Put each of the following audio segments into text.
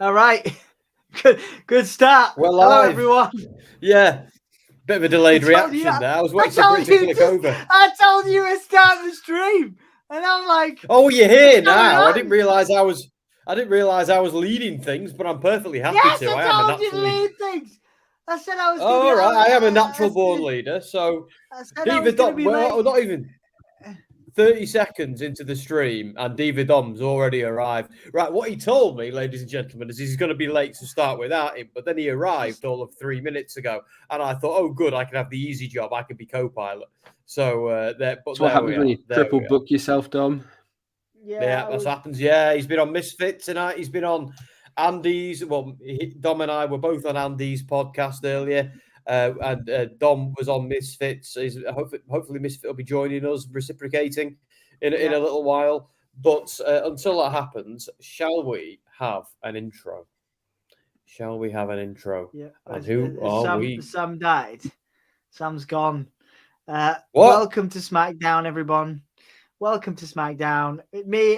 All right. Good start. Well, hello, live. everyone. Yeah. Bit of a delayed reaction there. I was waiting for it to click over. I told you to start the stream, and I'm like, "Oh, you're here now." on? I didn't realize I was leading things, but I'm perfectly happy to. I told you to lead things. I said I was. All right, I am a natural born leader. So not even 30 seconds into the stream, and Diva Dom's already arrived. Right, what he told me, ladies and gentlemen, is he's going to be late to start without him, but then he arrived all of 3 minutes ago, and I thought, oh, good, I can have the easy job. I can be co-pilot. So, that's what happens when you triple book yourself, Dom. Yeah, that happens. Yeah, he's been on Misfit tonight. He's been on Andy's. Well, Dom and I were both on Andy's podcast earlier. And Dom was on Misfits. Hopefully Misfit will be joining us, reciprocating in a little while. But until that happens, shall we have an intro? Yeah. And who are we? Sam died. Sam's gone. Welcome to SmackDown, everyone. Welcome to SmackDown.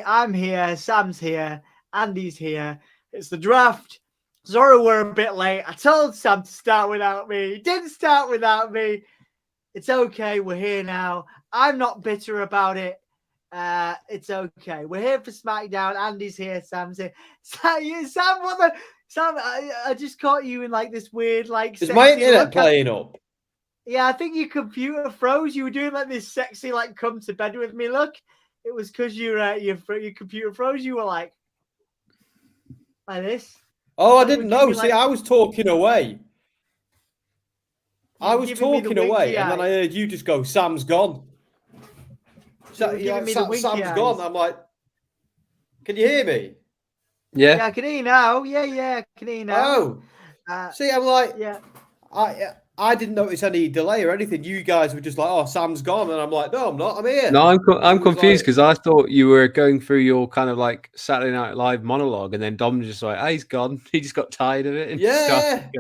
I'm here. Sam's here. Andy's here. It's the draft. Sorry we're a bit late. I told Sam to start without me. He didn't start without me. It's okay. We're here now. I'm not bitter about it. It's okay. We're here for SmackDown. Andy's here. Sam's here. Sam, I just caught you in like this weird like. Is my internet playing up? Yeah, I think your computer froze. You were doing like this sexy like come to bed with me look. It was because your computer froze. You were like this. Oh, I didn't know. See, I was talking away. And then I heard you just go, Sam's gone. Sam's gone. I'm like, can you hear me? Yeah, I can hear you now. Yeah, I can hear you now. Oh, see, I'm like, yeah. I didn't notice any delay or anything. You guys were just like, "Oh, Sam's gone," and I'm like, "No, I'm not. I'm here." No, I'm confused because I thought you were going through your kind of like Saturday Night Live monologue, and then Dom just like, "Oh, he's gone." He just got tired of it. And yeah.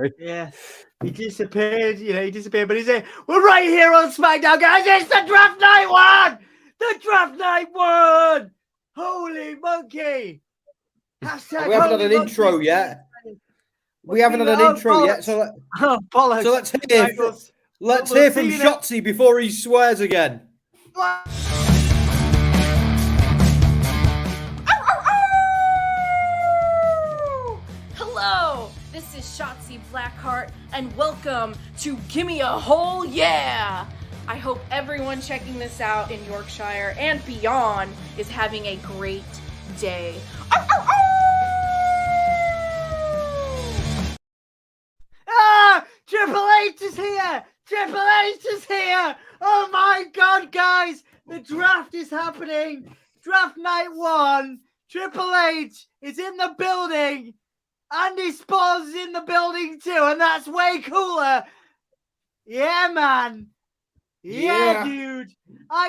He disappeared. He disappeared. But he's here. We're right here on SmackDown, guys. It's the draft night one. The draft night one. Holy monkey! We haven't had an intro yet. We haven't had an intro yet, so let's hear from Shotzi before he swears again. Hello, this is Shotzi Blackheart, and welcome to Gimme a Whole Yeah! I hope everyone checking this out in Yorkshire and beyond is having a great day. Triple H is here! Triple H is here! Oh my God, guys! The draft is happening! Draft night one! Triple H is in the building! Andy Spauld's in the building too, and that's way cooler! Yeah, man! Yeah. Dude!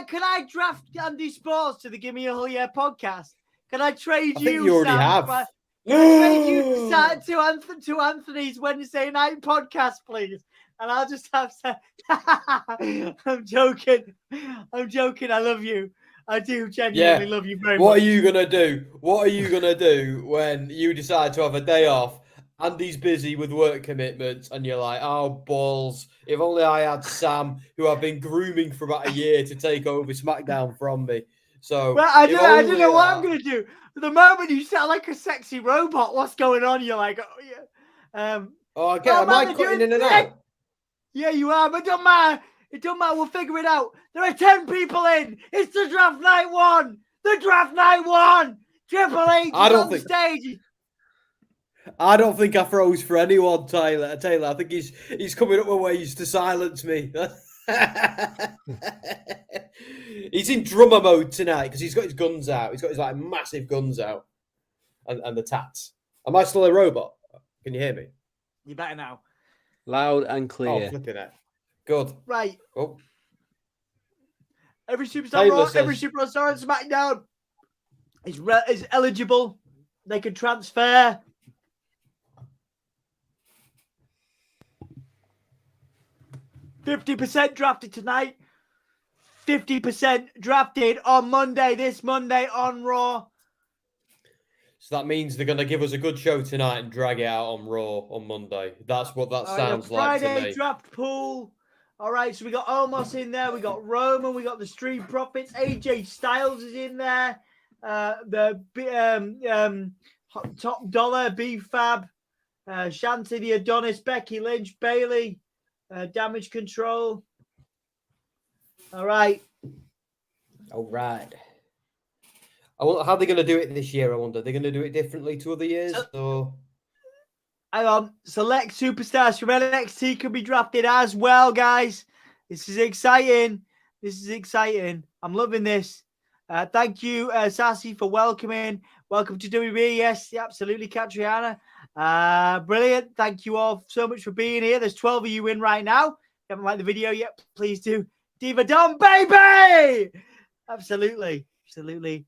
Can I draft Andy Spauld's to the Gimme a Whole Yeah podcast? Can I trade you? You already have. Trade you to Anthony's Wednesday night podcast, please, and I'll just have. I'm joking. I love you. I do genuinely love you very much. What are you gonna do? What are you gonna do when you decide to have a day off? Andy's busy with work commitments, and you're like, "Oh balls! If only I had Sam, who I've been grooming for about a year to take over SmackDown from me." So, well, I don't know what I'm gonna do. The moment you sound like a sexy robot, what's going on? You're like, oh yeah. Am I cutting in and out? Yeah, you are, but it don't matter. It don't matter. We'll figure it out. There are 10 people in. It's the draft night one. The draft night one. Triple H is on the stage. I don't think I froze for anyone, Taylor. I think he's coming up with ways to silence me. He's in drummer mode tonight because he's got his guns out. He's got his like massive guns out and the tats. Am I still a robot? Can you hear me? You better now. Loud and clear. Oh, flipping it. Good. Right. Oh. Every superstar on SmackDown is eligible. They can transfer. 50% drafted tonight. 50% drafted on Monday, this Monday on Raw. So that means they're going to give us a good show tonight and drag it out on Raw on Monday. That's what that sounds like to me. Friday draft pool. All right, so we got Omos in there. We got Roman. We got the Street Profits. AJ Styles is in there. Top Dollar, B-Fab, Shanty the Adonis, Becky Lynch, Bailey, Damage Control. All right. All right. I wonder how they're going to do it this year. I wonder. They're going to do it differently to other years, or hang on. Select superstars from NXT can be drafted as well, guys. This is exciting. This is exciting. I'm loving this. Thank you, Sassy, for welcoming. Welcome to WWE. Yes, absolutely, Catriana. Brilliant. Thank you all so much for being here. There's 12 of you in right now. If you haven't liked the video yet, please do. Diva Dom, baby! Absolutely. Absolutely.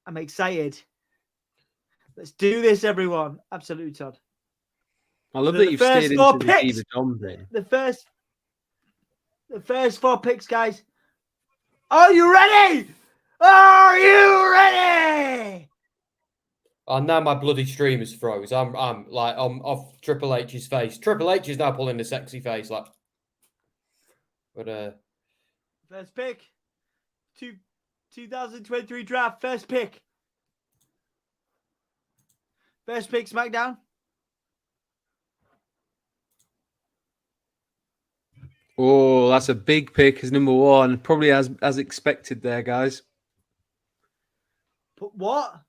I'm excited. Let's do this, everyone. Absolutely, Todd. I love that you've steered into the Diva Dom thing. The first 4 picks, guys. Are you ready? Are you ready? Oh, now my bloody stream is froze. I'm off Triple H's face. Triple H is now pulling the sexy face, like. But first pick, 2023 draft. First pick. First pick, SmackDown. Oh, that's a big pick as number 1. Probably as expected there, guys. But what?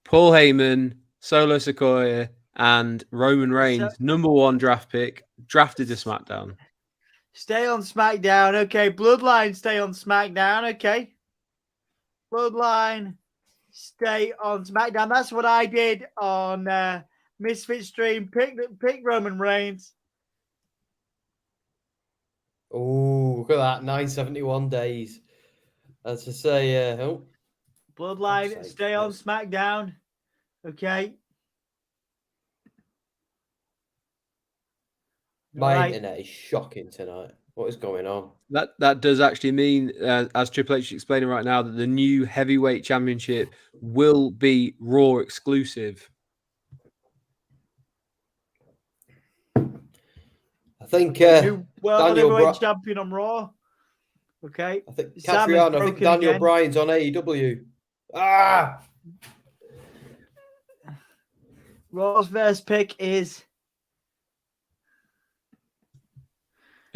Paul Heyman, Solo Sikoa, and Roman Reigns, number 1 draft pick, drafted to SmackDown. Stay on SmackDown. Okay. Bloodline, stay on SmackDown. Okay. Bloodline, stay on SmackDown. That's what I did on Misfit Stream. Pick Roman Reigns. oh, look at that. 971 days. As I say, Bloodline, stay on SmackDown. Okay. my internet is shocking tonight. What is going on? That does actually mean, as Triple H is explaining right now, that the new heavyweight championship will be Raw exclusive. I think New world Daniel heavyweight champion on Raw. Okay. I think Sam is Catriona, I think broken Daniel again. Bryan's on AEW. Ah! Raw's first pick is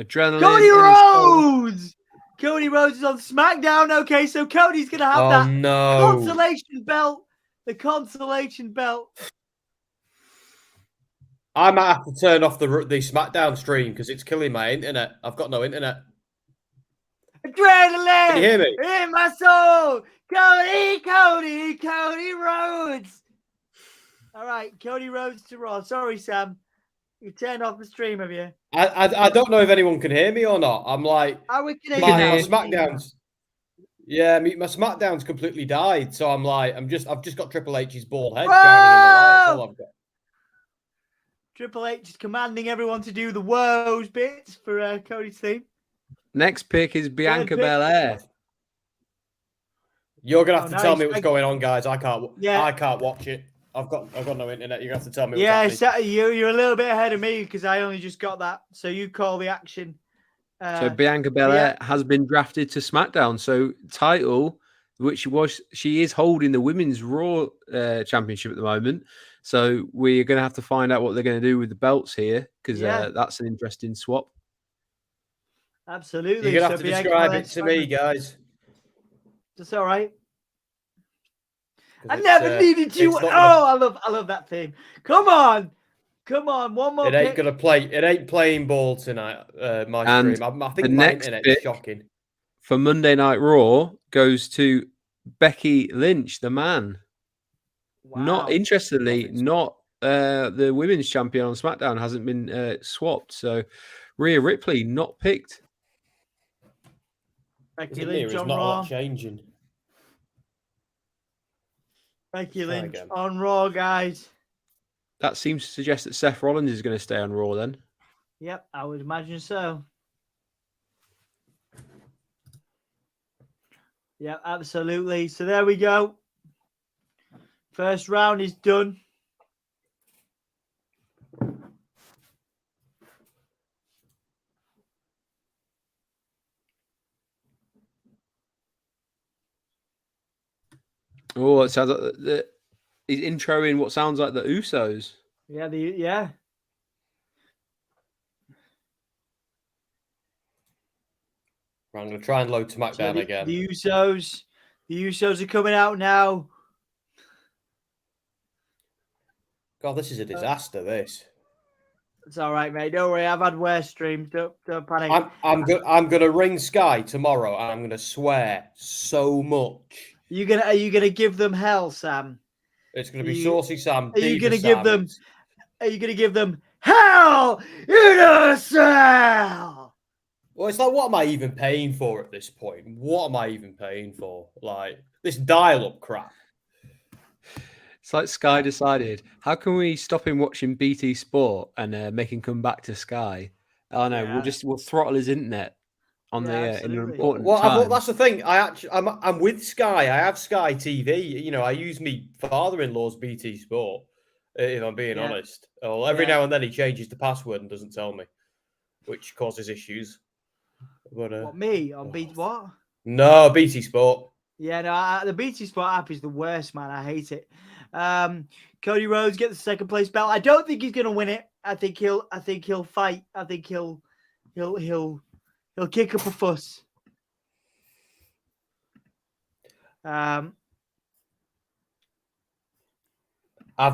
Adrenaline. Cody Rhodes. Cody Rhodes is on SmackDown. Okay, so Cody's gonna have that consolation belt. The consolation belt. I might have to turn off the SmackDown stream because it's killing my internet. I've got no internet. Adrenaline. Can you hear me? In my soul. Cody Rhodes. All right, Cody Rhodes to Raw. Sorry, Sam. You turned off the stream, have you? I don't know if anyone can hear me or not. I'm like, my SmackDown's. Yeah, my SmackDown's completely died. So I'm like, I've just got Triple H's bald head shining in the light. That's all I've got. Triple H is commanding everyone to do the woes bits for Cody's theme. Next pick is Bianca Belair. You're gonna have to tell me what's going on, guys. I can't watch it. I've got no internet. You're gonna have to tell me. Yeah, you're a little bit ahead of me because I only just got that. So you call the action. So Bianca Belair has been drafted to SmackDown. So title, which she is holding the Women's Raw Championship at the moment. So we're going to have to find out what they're going to do with the belts here because that's an interesting swap. Absolutely. You're going to have to describe it to me, guys. That's all right. I never needed you. I love that theme. Come on. One more. It ain't gonna play. It ain't playing ball tonight. My stream. I think my internet is shocking. For Monday Night Raw goes to Becky Lynch, the man. Wow. Not interestingly, not the women's champion on SmackDown hasn't been swapped. So Rhea Ripley not picked. Becky Lynch on Raw. Changing. Becky Lynch on Raw, guys. That seems to suggest that Seth Rollins is going to stay on Raw then. Yep, I would imagine so. Yeah, absolutely. So there we go. First round is done. Oh, it sounds like he's introing what sounds like the Usos. Yeah, yeah. I'm going to try and load SmackDown again. The Usos are coming out now. God, this is a disaster. This. It's all right, mate. Don't worry. I've had worse streams. Don't panic. I'm going to ring Sky tomorrow, and I'm going to swear so much. Are you gonna give them hell, Sam? It's going to be Saucy Sam. Are you gonna give them? Are you gonna give them hell in a cell? Well, it's like, what am I even paying for at this point? What am I even paying for? Like this dial-up crap. It's like Sky decided, how can we stop him watching BT Sport and make him come back to Sky? Oh no, Yeah. we'll throttle his internet on in an important time. Well, that's the thing. I'm with Sky. I have Sky TV. You know, I use me father-in-law's BT Sport. If I'm being honest, well, every now and then he changes the password and doesn't tell me, which causes issues. But what, me on BT? What? No, BT Sport. Yeah, no, the BT Sport app is the worst, man. I hate it. Cody Rhodes gets the second place belt. I don't think he's gonna win it. I think he'll fight. I think he'll kick up a fuss. I've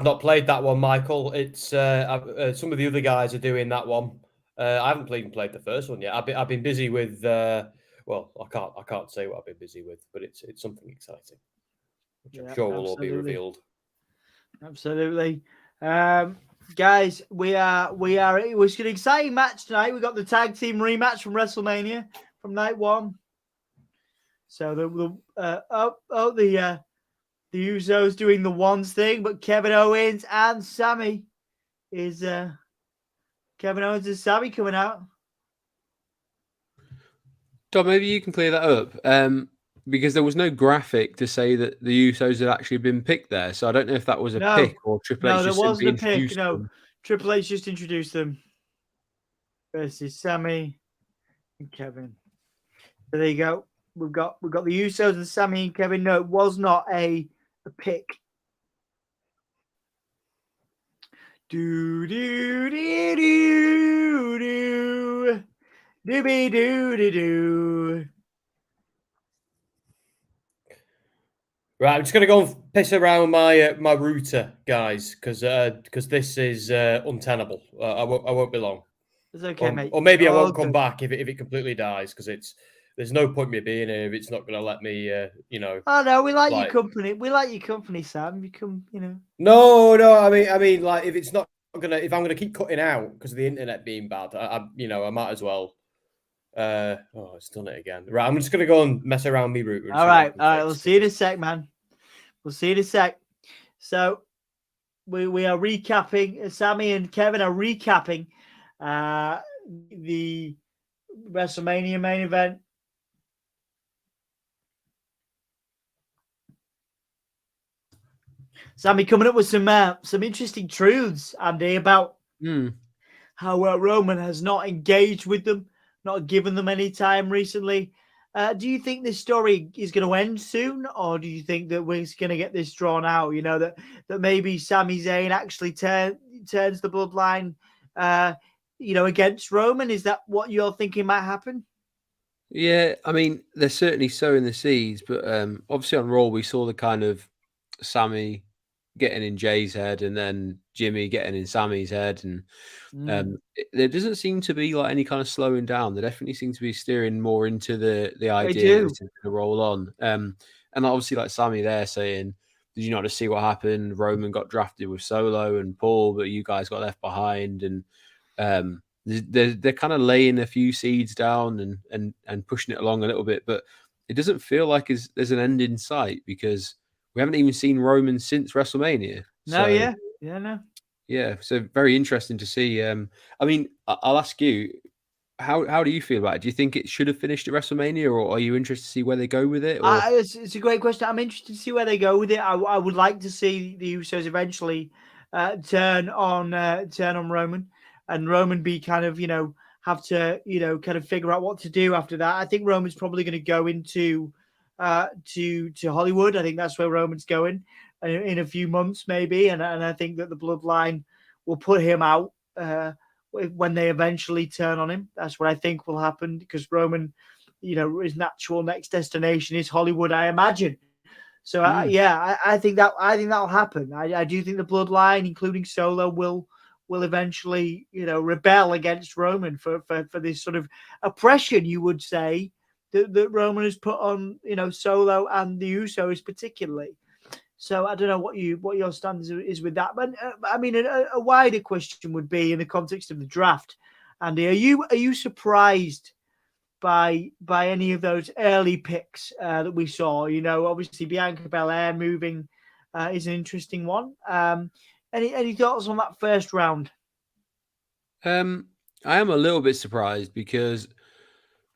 not played that one, Michael. It's some of the other guys are doing that one. I haven't even played the first one yet. I've been busy with. Well, I can't say what I've been busy with, but it's something exciting, which I'm sure will all be revealed. Absolutely, guys. It was an exciting match tonight. We got the tag team rematch from WrestleMania from night one. So the Usos doing the ones thing, but Kevin Owens and Sammy Kevin Owens and Sammy coming out. Tom, maybe you can clear that up. Because there was no graphic to say that the Usos had actually been picked there. So I don't know if that was a pick or Triple H just there wasn't a pick. No, Triple H just introduced them versus Sammy and Kevin. So there you go. We've got the Usos and Sammy and Kevin. No, it was not a pick. Do do do do do doobie doo doo doo. Right, I'm just going to go and piss around my my router, guys, because this is untenable. I won't be long. It's okay, mate. Or maybe I won't come back if it completely dies, because there's no point me being here if it's not going to let me, Oh no, we like your company. We like your company, Sam. You come, No, I mean, like if it's not if I'm gonna keep cutting out because of the internet being bad, I might as well. It's done it again. Right, I'm just gonna go and mess around me router. All right. We'll see you in a sec, man. We'll see you in a sec. So we are recapping. Sammy and Kevin are recapping the WrestleMania main event. Sammy coming up with some interesting truths, Andy, about how Roman has not engaged with them, not given them any time recently. Do you think this story is going to end soon, or do you think that we're going to get this drawn out? That maybe Sami Zayn actually turns the bloodline, against Roman? Is that what you're thinking might happen? Yeah, I mean, they're certainly sowing the seeds, but obviously on Raw we saw the kind of Sammy getting in Jay's head and then Jimmy getting in Sammy's head, and there doesn't seem to be like any kind of slowing down. They definitely seem to be steering more into the idea to roll on. And obviously, like Sammy there saying, "Did you not just see what happened? Roman got drafted with Solo and Paul, but you guys got left behind." And they're kind of laying a few seeds down and pushing it along a little bit, but it doesn't feel like there's an end in sight because we haven't even seen Roman since WrestleMania. No, so, no. Yeah, so very interesting to see. I mean, I'll ask you, how do you feel about it? Do you think it should have finished at WrestleMania, or are you interested to see where they go with it? Or... It's a great question. I'm interested to see where they go with it. I would like to see the Usos eventually turn on Roman, and Roman be kind of have to kind of figure out what to do after that. I think Roman's probably going to go into to Hollywood. I think that's where Roman's going in a few months maybe, and I think that the Bloodline will put him out when they eventually turn on him. That's what I think will happen, because Roman, his natural next destination is Hollywood, I imagine. So I think that'll happen. I do think the Bloodline, including Solo, will eventually rebel against Roman for this sort of oppression, you would say, that Roman has put on Solo and the Usos particularly. So I don't know what your stance is with that, but I mean a wider question would be in the context of the draft. Andy, are you surprised by any of those early picks that we saw? Obviously Bianca Belair moving is an interesting one. Any thoughts on that first round? I am a little bit surprised, because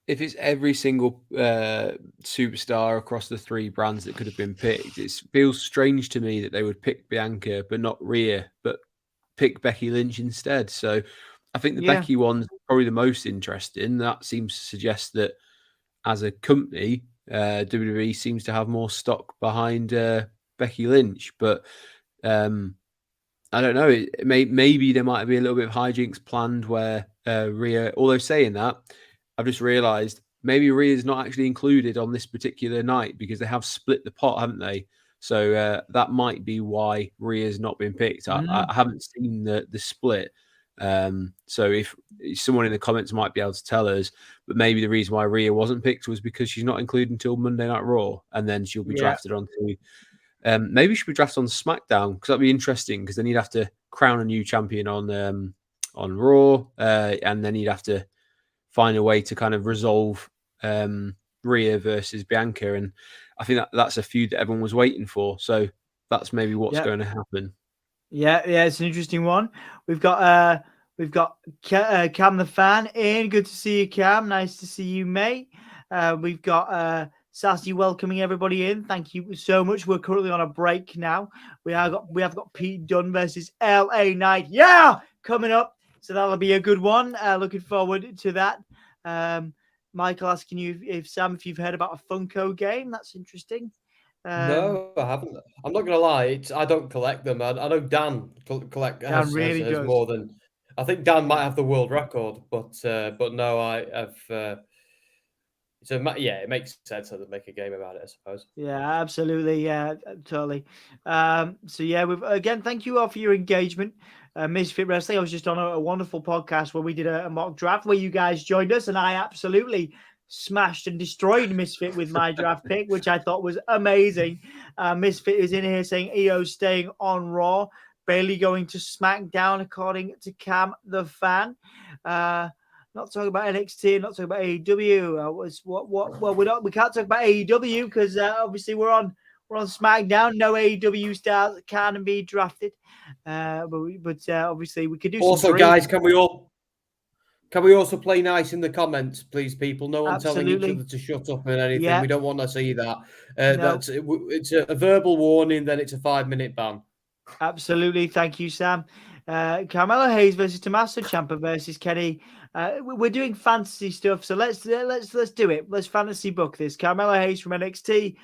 if it's every single superstar across the three brands that could have been picked, it feels strange to me that they would pick Bianca but not Rhea, but pick Becky Lynch instead. So I think the Becky one's probably the most interesting. That seems to suggest that as a company, WWE seems to have more stock behind Becky Lynch. But I don't know. Maybe there might be a little bit of hijinks planned where Rhea, although saying that, I've just realised maybe Rhea's not actually included on this particular night, because they have split the pot, haven't they? So that might be why Rhea's not been picked. I haven't seen the split. So if someone in the comments might be able to tell us, but maybe the reason why Rhea wasn't picked was because she's not included until Monday Night Raw, and then she'll be drafted onto... maybe she'll be drafted on SmackDown, because that'd be interesting, because then you'd have to crown a new champion on Raw, and then you'd have to find a way to kind of resolve Rhea versus Bianca, and I think that's a feud that everyone was waiting for. So that's maybe what's going to happen. Yeah, it's an interesting one. We've got Cam the fan in. Good to see you, Cam. Nice to see you, mate. We've got Sassy welcoming everybody in. Thank you so much. We're currently on a break now. We have got Pete Dunne versus LA Knight. Yeah, coming up. So that'll be a good one. Looking forward to that. Michael asking you if you've heard about a Funko game. That's interesting. No, I haven't. I'm not going to lie. I don't collect them. I know Dan has more than. I think Dan might have the world record, but no, I've. So it makes sense to make a game about it, I suppose. Yeah, absolutely. Yeah, totally. We've thank you all for your engagement. Misfit Wrestling. I was just on a wonderful podcast where we did a mock draft where you guys joined us, and I absolutely smashed and destroyed Misfit with my draft pick, which I thought was amazing. Misfit is in here saying EO staying on Raw, Bailey going to SmackDown, according to Cam the fan. Not talking about NXT, not talking about AEW. We can't talk about AEW because obviously we're on SmackDown. No AEW stars can be drafted. But obviously we could do. Also, guys, can we also play nice in the comments, please, people? No one telling each other to shut up and anything. Yeah. We don't want to see that. No. It's a verbal warning. Then it's a 5-minute ban. Absolutely. Thank you, Sam. Carmelo Hayes versus Tommaso Ciampa versus Kenny. We're doing fantasy stuff, so let's do it. Let's fantasy book this. Carmelo Hayes from NXT,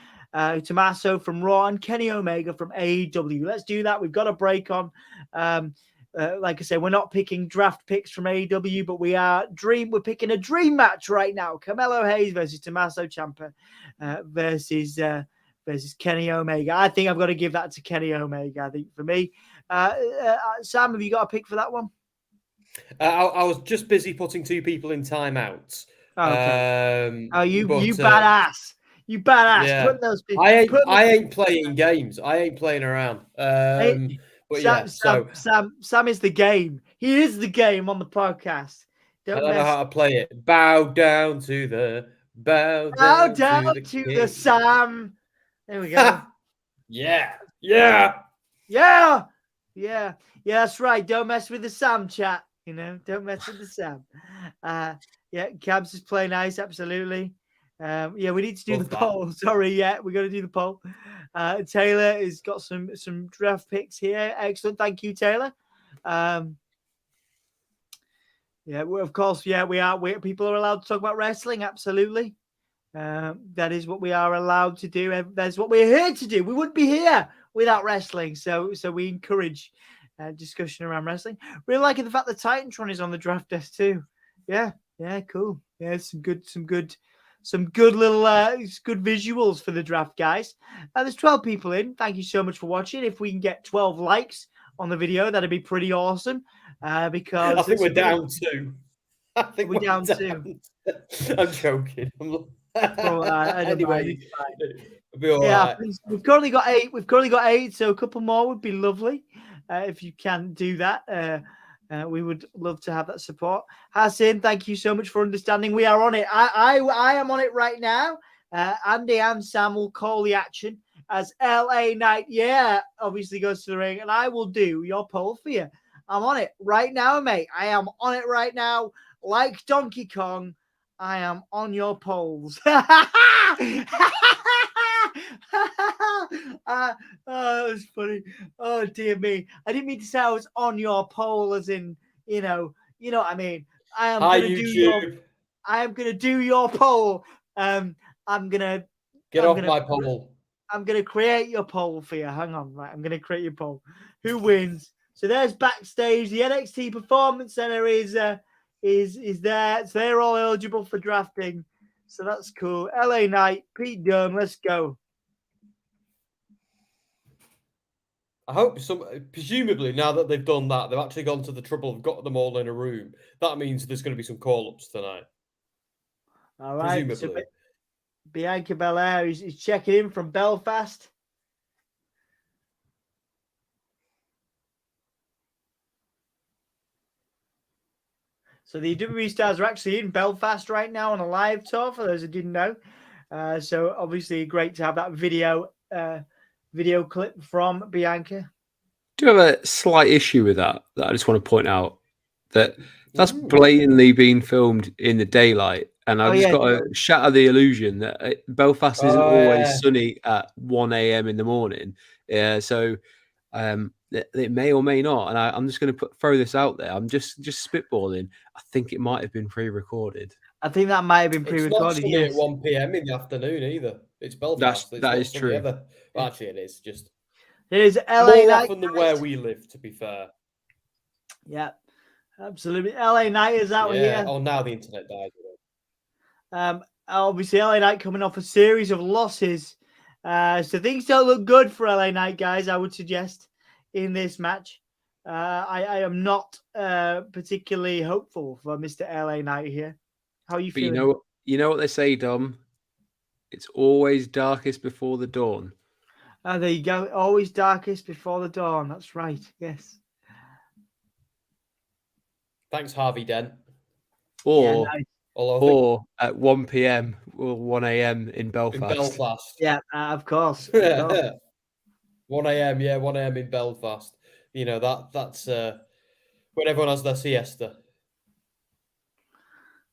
Tommaso from Raw, and Kenny Omega from AEW. Let's do that. We've got a break on. Like I say, we're not picking draft picks from AEW, but we're picking a dream match right now. Carmelo Hayes versus Tommaso Ciampa versus Kenny Omega. I think I've got to give that to Kenny Omega. I think for me. Sam, have you got a pick for that one? I was just busy putting two people in timeouts. Oh, okay. You badass. You badass. Yeah. Put those people. I ain't playing games. I ain't playing around. Sam is the game. He is the game on the podcast. I don't know how to play it. Bow down to the Sam. There we go. Yeah, that's right. Don't mess with the Sam chat. Don't mess with the Sam. Yeah, Cabs is playing nice, absolutely. Yeah, we need to do Love the that. poll. Sorry, yeah, we got to do the poll. Taylor has got some draft picks here. Excellent, thank you, Taylor. Yeah, of course, yeah, we are. People are allowed to talk about wrestling, absolutely. That is what we are allowed to do. That's what we're here to do. We wouldn't be here without wrestling. So we encourage discussion around wrestling. Really liking the fact that Titantron is on the draft desk too. Yeah, cool. Yeah, some good little good visuals for the draft, guys. There's 12 people in. Thank you so much for watching. If we can get 12 likes on the video, that'd be pretty awesome. Because I think we're down 2. I think we're down 2. I'm joking. Anyway, yeah, we've currently got 8. We've currently got 8, so a couple more would be lovely. If you can do that, we would love to have that support. Hassan, thank you so much for understanding. We are on it. I am on it right now. Andy and Sam will call the action as LA Knight, obviously goes to the ring, and I will do your poll for you. I'm on it right now, mate. I am on it right now, like Donkey Kong. I am on your polls. Oh, that was funny. Oh dear me. I didn't mean to say I was on your poll, as in, you know what I mean. I am gonna do your poll. I'm gonna get off my poll. I'm gonna create your poll for you. Hang on, right? I'm gonna create your poll. Who wins? So there's backstage. The NXT Performance Center is there. So they're all eligible for drafting. So that's cool. LA Knight, Pete Dunne, let's go. I hope presumably now that they've done that, they've actually gone to the trouble of got them all in a room. That means there's going to be some call-ups tonight. All right. Presumably. So Bianca Belair is checking in from Belfast. So the WWE stars are actually in Belfast right now on a live tour, for those who didn't know. So obviously great to have that video clip from Bianca. Do you have a slight issue with that I just want to point out? That's blatantly being filmed in the daylight. And I've got to shatter the illusion that Belfast isn't always sunny at 1 a.m. in the morning. So it may or may not. And I'm just going to throw this out there. I'm just spitballing. I think it might have been pre-recorded. I think that might have been pre-recorded. It's not sunny at 1 p.m. in the afternoon either. It's Belfast. That is true. Well, actually, it is. Just it is LA more Night often than where we live, to be fair. Yeah, absolutely. LA Knight is out here. Oh, now the internet died. Obviously, LA Knight coming off a series of losses. So things don't look good for LA Knight, guys, I would suggest, in this match. I am not particularly hopeful for Mr. LA Knight here. How are you feeling? You know what they say, Dom? It's always darkest before the dawn. There you go. Always darkest before the dawn. That's right. Yes. Thanks, Harvey Dent. Or nice. Or at 1 p.m. or 1 a.m. in Belfast. Yeah, of course. 1 a.m. Yeah, 1 a.m. in Belfast. You know, that's when everyone has their siesta.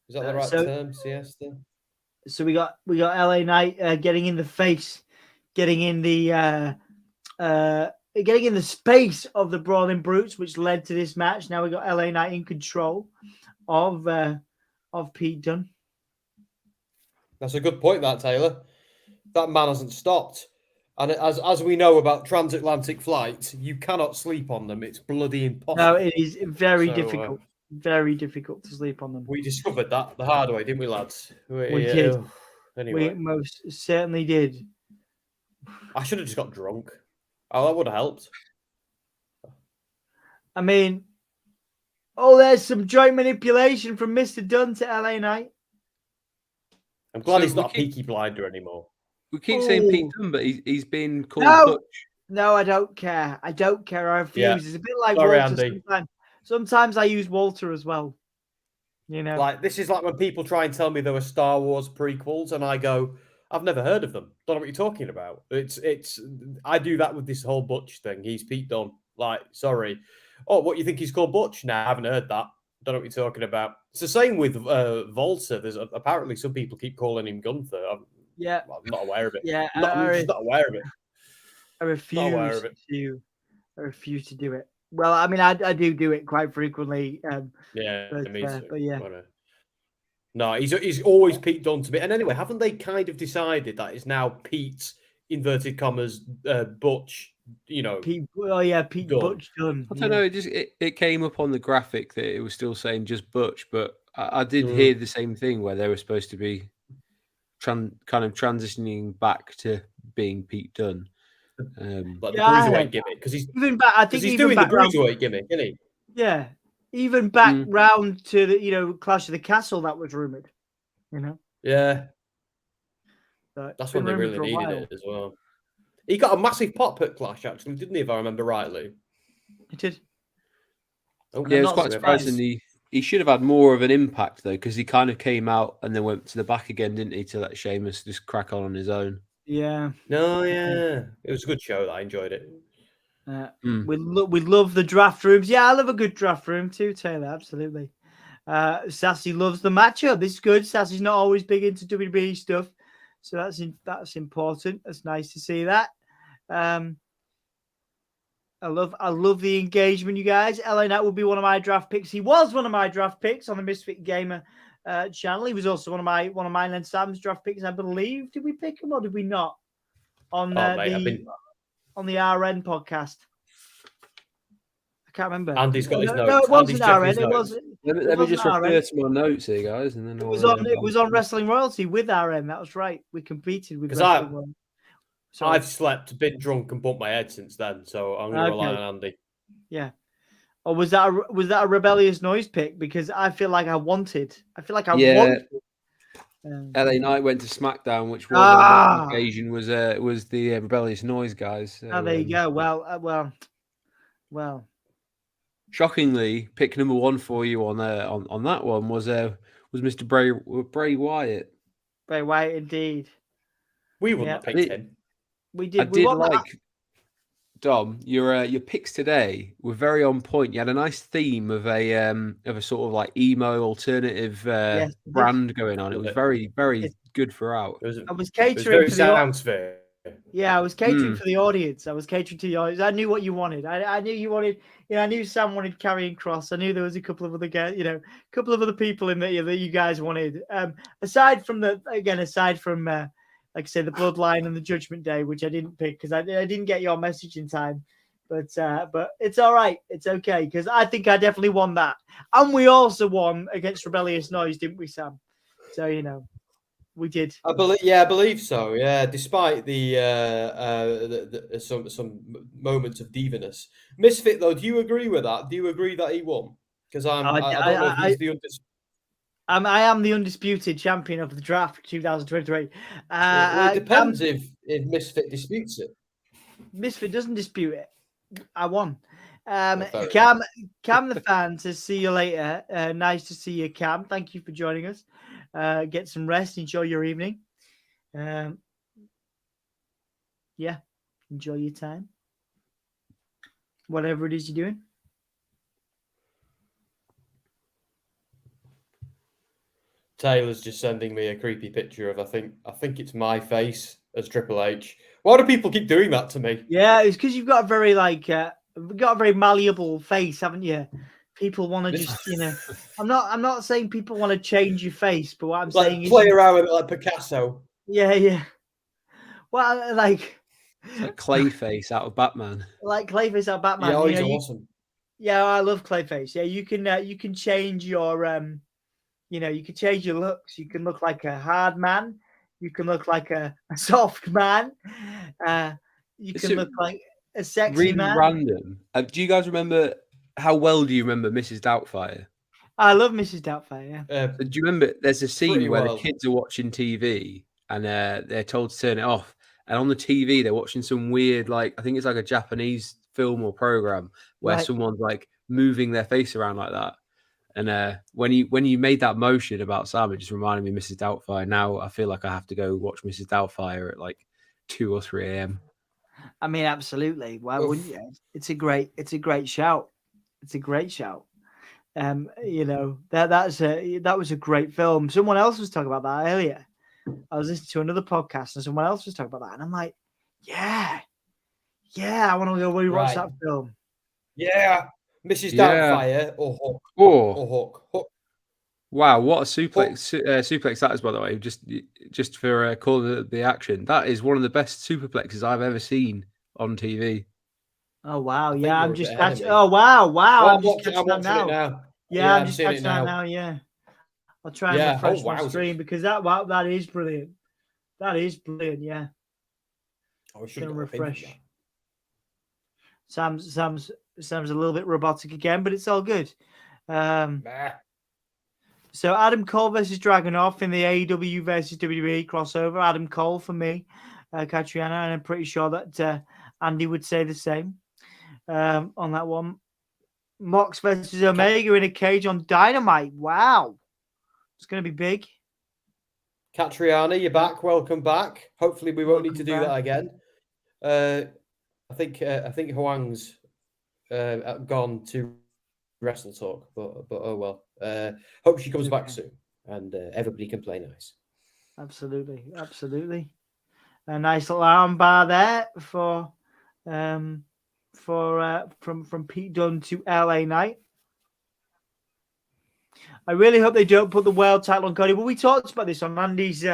Is that the right term, siesta? So we got LA Knight getting in the face, getting in the space of the Brawling Brutes, which led to this match. Now we got LA Knight in control of Pete Dunne. That's a good point, that Taylor. That man hasn't stopped. And as we know about transatlantic flights, you cannot sleep on them. It's bloody impossible. No, it is very difficult. Very difficult to sleep on them. We discovered that the hard way, didn't we, lads? We did. Anyway. We most certainly did. I should have just got drunk. Oh, that would have helped. I mean, there's some joint manipulation from Mr. Dunn to LA Knight. I'm glad he's not a Peaky Blinder anymore. We keep saying Pete Dunne, but he's been called Butch. No, I don't care. I refuse. Yeah. It's a bit like Sorry, Walter Andy. Sometimes I use Walter as well. You know, like this is like when people try and tell me there were Star Wars prequels, and I go, I've never heard of them. Don't know what you're talking about. It's. I do that with this whole Butch thing. He's Pete Dunne. Like, sorry. Oh, what you think he's called Butch? Nah, I haven't heard that. Don't know what you're talking about. It's the same with Volta. There's apparently some people keep calling him Gunther. I'm not aware of it. Yeah, I'm just not aware of it. I refuse to do it. Well, I mean, I do it quite frequently. But yeah. No, he's always Pete Dunne to me. And anyway, haven't they kind of decided that it's now Pete, inverted commas, Butch, Pete Dunne. Butch Dunne. I don't know. It came up on the graphic that it was still saying just Butch, but I did hear the same thing where they were supposed to be kind of transitioning back to being Pete Dunne. Like the cruiserweight gimmick, because he's doing the cruiserweight gimmick, isn't he? Yeah, even back round to the Clash of the Castle that was rumored. Yeah, but that's when they really needed it as well. He got a massive pop at Clash, actually, didn't he? If I remember rightly, he did. Yeah, it was quite surprising. He should have had more of an impact though, because he kind of came out and then went to the back again, didn't he? To let Sheamus just crack on his own. Yeah. No, yeah. It was a good show. I enjoyed it. We love the draft rooms. Yeah, I love a good draft room too, Taylor. Absolutely. Sassy loves the matchup. This is good. Sassy's not always big into WWE stuff, so that's important. That's nice to see that. I love the engagement, you guys. LA Knight will be one of my draft picks. He was one of my draft picks on the Misfit Gamer channel. He was also one of mine and Sam's draft picks, I believe. Did we pick him or did we not on the RN podcast? I can't remember. Andy's got his notes. No, it wasn't RN. Let me just refer to my notes here, guys, and then it was on Wrestling Royalty with RN. That was right. We competed with Wrestling Royalty. I've slept, been drunk, and bumped my head since then, so I'm going to rely on Andy. Yeah. Or was that a rebellious noise pick? Because I feel like I wanted. LA Knight went to SmackDown, which was on occasion was the rebellious noise guys. So, there you go. Well. Shockingly, pick number one for you on that one was Mr. Bray Wyatt. Bray Wyatt, indeed. We wouldn't have picked him. We did. I did like Dom. Your picks today were very on point. You had a nice theme of a sort of like emo alternative brand going on. It was very, very good throughout. I was catering for the audience. Yeah, I was catering for the audience. I was catering to the audience. I knew what you wanted. I knew you wanted. I knew Sam wanted Karrion Kross. I knew there was a couple of other guys. A couple of other people in there that you guys wanted. Aside from like I say, the Bloodline and the Judgment Day, which I didn't pick because I didn't get your message in time. But it's all right. It's okay because I think I definitely won that, and we also won against Rebellious Noise, didn't we, Sam? So we did. I believe so. Yeah, despite the some moments of diviness. Misfit though, do you agree with that? Do you agree that he won? Because I don't know if he's the I am the undisputed champion of the draft 2023. It depends if Misfit disputes it. Misfit doesn't dispute it. I won. Cam the fan says, see you later. Nice to see you, Cam. Thank you for joining us. Get some rest. Enjoy your evening. Enjoy your time. Whatever it is you're doing. Taylor's just sending me a creepy picture of I think it's my face as Triple H. Why do people keep doing that to me? Yeah, it's because you've got a very malleable face, haven't you? People want to just, I'm not saying people want to change your face, but what I'm saying is play around with it like Picasso. Yeah. Well, like Clayface out of Batman. Like Clayface out of Batman. Yeah, he's awesome. Yeah, I love Clayface. Yeah, you can change your you can change your looks. You can look like a hard man. You can look like a soft man. You can look like a sexy man. Random. Do you guys remember? How well do you remember Mrs. Doubtfire? I love Mrs. Doubtfire. Yeah. Do you remember? There's a scene where the kids are watching TV and they're told to turn it off, and on the TV they're watching some weird, I think it's like a Japanese film or program where someone's like moving their face around like that. And when you made that motion about Sam, it just reminded me of Mrs. Doubtfire. Now I feel like I have to go watch Mrs. Doubtfire at 2 or 3 a.m. I mean, absolutely. Why wouldn't you? It's a great shout. It's a great shout. You know, that was a great film. Someone else was talking about that earlier. I was listening to another podcast and someone else was talking about that, and I'm like, yeah, I want to go rewatch that film. Yeah, Mrs. Doubtfire or Hook. Or Hook. Wow, what a suplex that is, by the way. Just for calling the action, that is one of the best superplexes I've ever seen on TV. Oh wow, yeah, I'm just catching. Oh wow, I'm just catching that now. Yeah, I'm just catching that now. Yeah, I'll try and refresh my screen because that is brilliant. That is brilliant. Yeah, I should refresh. Sam's a little bit robotic again, but it's all good. So Adam Cole versus Dragunov in the AEW versus WWE crossover. Adam Cole for me, Catriona, and I'm pretty sure that Andy would say the same on that one. Mox versus Omega in a cage on Dynamite. Wow, it's going to be big. Catriona, you're back. Welcome back. Hopefully, we won't need to do that again. I think Huang's gone to Wrestle Talk, but oh well. Hope she comes back soon, and everybody can play nice. Absolutely. A nice little armbar there from Pete Dunne to LA Knight. I really hope they don't put the world title on Cody. But we talked about this on Andy's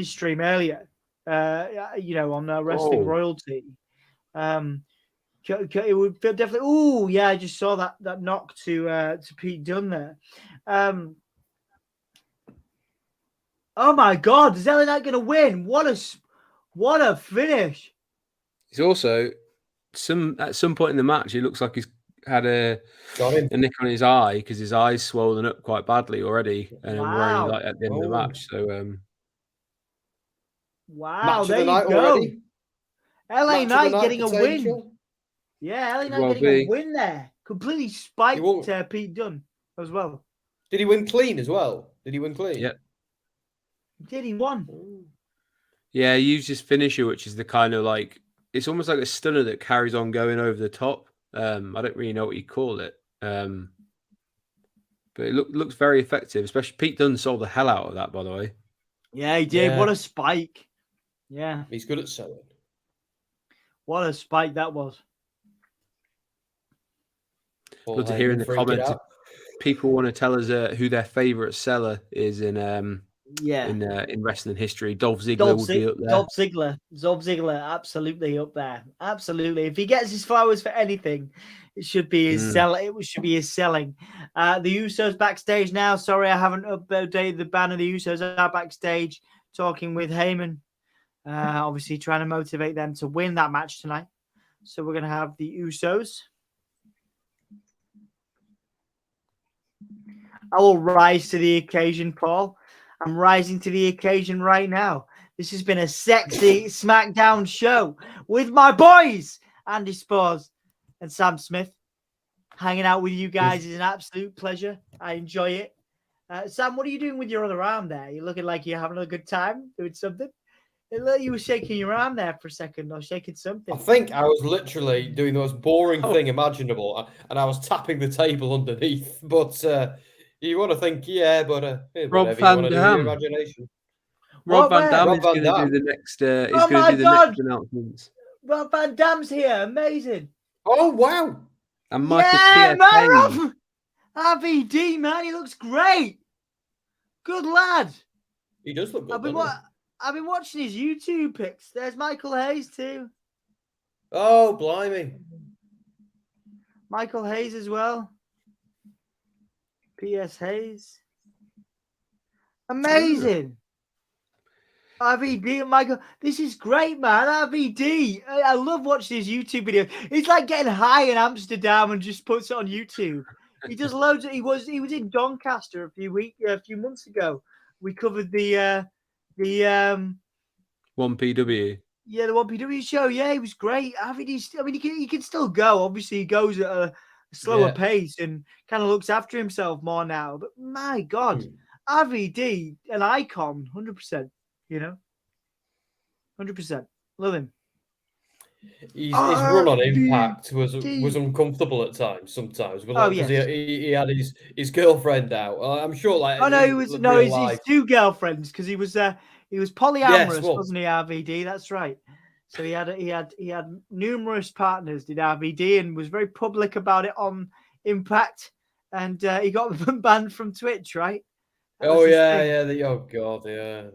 stream earlier. On Wrestling Royalty. It would feel definitely. Oh yeah, I just saw that knock to Pete Dunne there. Oh my God, is LA Knight going to win? What a finish! He's also at some point in the match, he looks like he's had a nick on his eye because his eye's swollen up quite badly already, and we're only like at the end of the match. So, wow, there you go. Already. LA Knight getting a win. Yeah, LA Knight getting a win there. Completely spiked Pete Dunne as well. Did he win clean as well? Yeah. Did he won? Yeah, he used his finisher, which is the kind of like, it's almost like a stunner that carries on going over the top. I don't really know what you call it. But it looks very effective, especially Pete Dunne sold the hell out of that, by the way. Yeah, he did. Yeah. What a spike. Yeah. He's good at selling. What a spike that was. Good to hear in the comments. People want to tell us who their favorite seller is in wrestling history. Dolph Ziggler would be up there. Dolph Ziggler, absolutely up there. Absolutely. If he gets his flowers for anything, it should be his selling. It should be his selling. The Usos backstage now. Sorry, I haven't updated the banner. The Usos are backstage talking with Heyman. Obviously trying to motivate them to win that match tonight. So we're going to have the Usos. I will rise to the occasion, Paul. I'm rising to the occasion right now. This has been a sexy SmackDown show with my boys, Andy Spores and Sam Smith. Hanging out with you guys is an absolute pleasure. I enjoy it. Sam, what are you doing with your other arm there? You're looking like you're having a good time doing something. It looked like you were shaking your arm there for a second or shaking something. I think I was literally doing the most boring thing imaginable, and I was tapping the table underneath. But you want to think, Rob Van Dam. Imagination. Rob Van Dam is going to do the next. He's going to do the next announcements. Rob Van Dam's here, amazing. Oh wow! And Michael Rob. RVD, man, he looks great. Good lad. He does look good. I've been watching his YouTube pics. There's Michael Hayes too. Oh, blimey. Michael Hayes as well. P.S. Hayes. Amazing. RVD and Michael. This is great, man. RVD. I love watching his YouTube videos. It's like getting high in Amsterdam and just puts it on YouTube. He does loads. He was in Doncaster a few months ago. We covered the 1PW. Yeah, the 1PW show. Yeah, he was great. He can still go. Obviously, he goes at a slower pace and kind of looks after himself more now. But my God, RVD, an icon, 100%. 100%. Love him. his run on Impact was uncomfortable at times. Sometimes, because he had his girlfriend out. I'm sure, like his two girlfriends, because he was polyamorous, wasn't he? RVD, that's right. So he had numerous partners. Did RVD, and was very public about it on Impact, and he got them banned from Twitch, right? Oh God, yeah.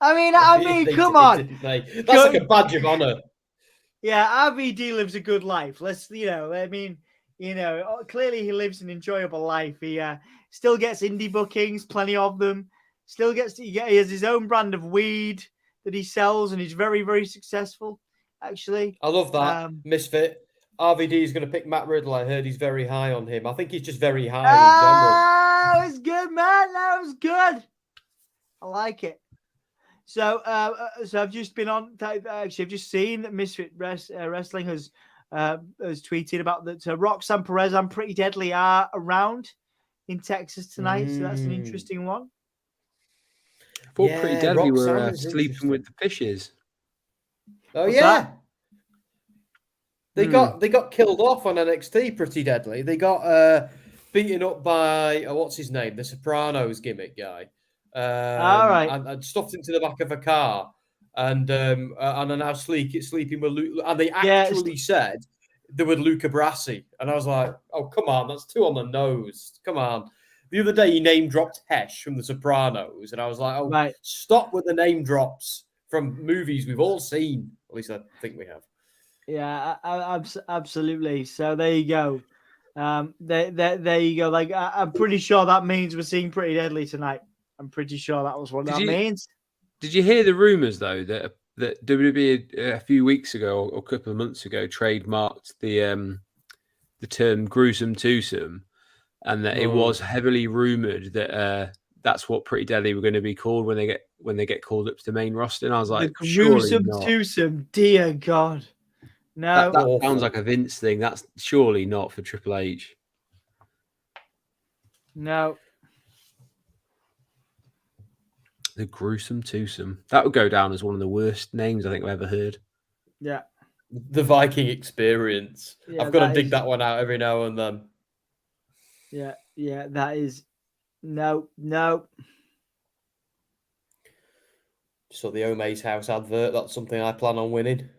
I mean, come on. That's like a badge of honor. Yeah, RVD lives a good life. Clearly he lives an enjoyable life. He still gets indie bookings, plenty of them. He has his own brand of weed that he sells, and he's very, very successful, actually. I love that. Misfit. RVD is going to pick Matt Riddle. I heard he's very high on him. I think he's just very high in general. That was good, man. That was good. I like it. So I've just been on. Actually, I've just seen that Misfit Wrestling has tweeted about that Roxanne Perez and Pretty Deadly are around in Texas tonight. So that's an interesting one. I thought Pretty Deadly were sleeping with the fishes. Oh, what's that? They got killed off on NXT. Pretty Deadly. They got beaten up by what's his name, the Sopranos gimmick guy. All right, and stuffed into the back of a car, and are now sleeping with Luke. And they actually said they were Luca Brasi, and I was like, "Oh, come on, that's too on the nose. Come on." The other day, he name dropped Hesh from The Sopranos, and I was like, "Oh, right. Stop with the name drops from movies we've all seen." At least I think we have. Yeah, absolutely. So there you go. There you go. Like I'm pretty sure that means we're seeing Pretty Deadly tonight. I'm pretty sure that was what that means. Did you hear the rumors though that WWE a few weeks ago or a couple of months ago trademarked the term gruesome twosome, and that it was heavily rumored that that's what Pretty Deadly were going to be called when they get called up to the main roster? And I was like, the gruesome twosome, dear God. No, that sounds like a Vince thing. That's surely not for Triple H. No. The gruesome twosome. That would go down as one of the worst names I think I've ever heard. Yeah. The Viking Experience. Yeah, I've got to dig that one out every now and then. Yeah, that is no. So the Ome's House advert, that's something I plan on winning.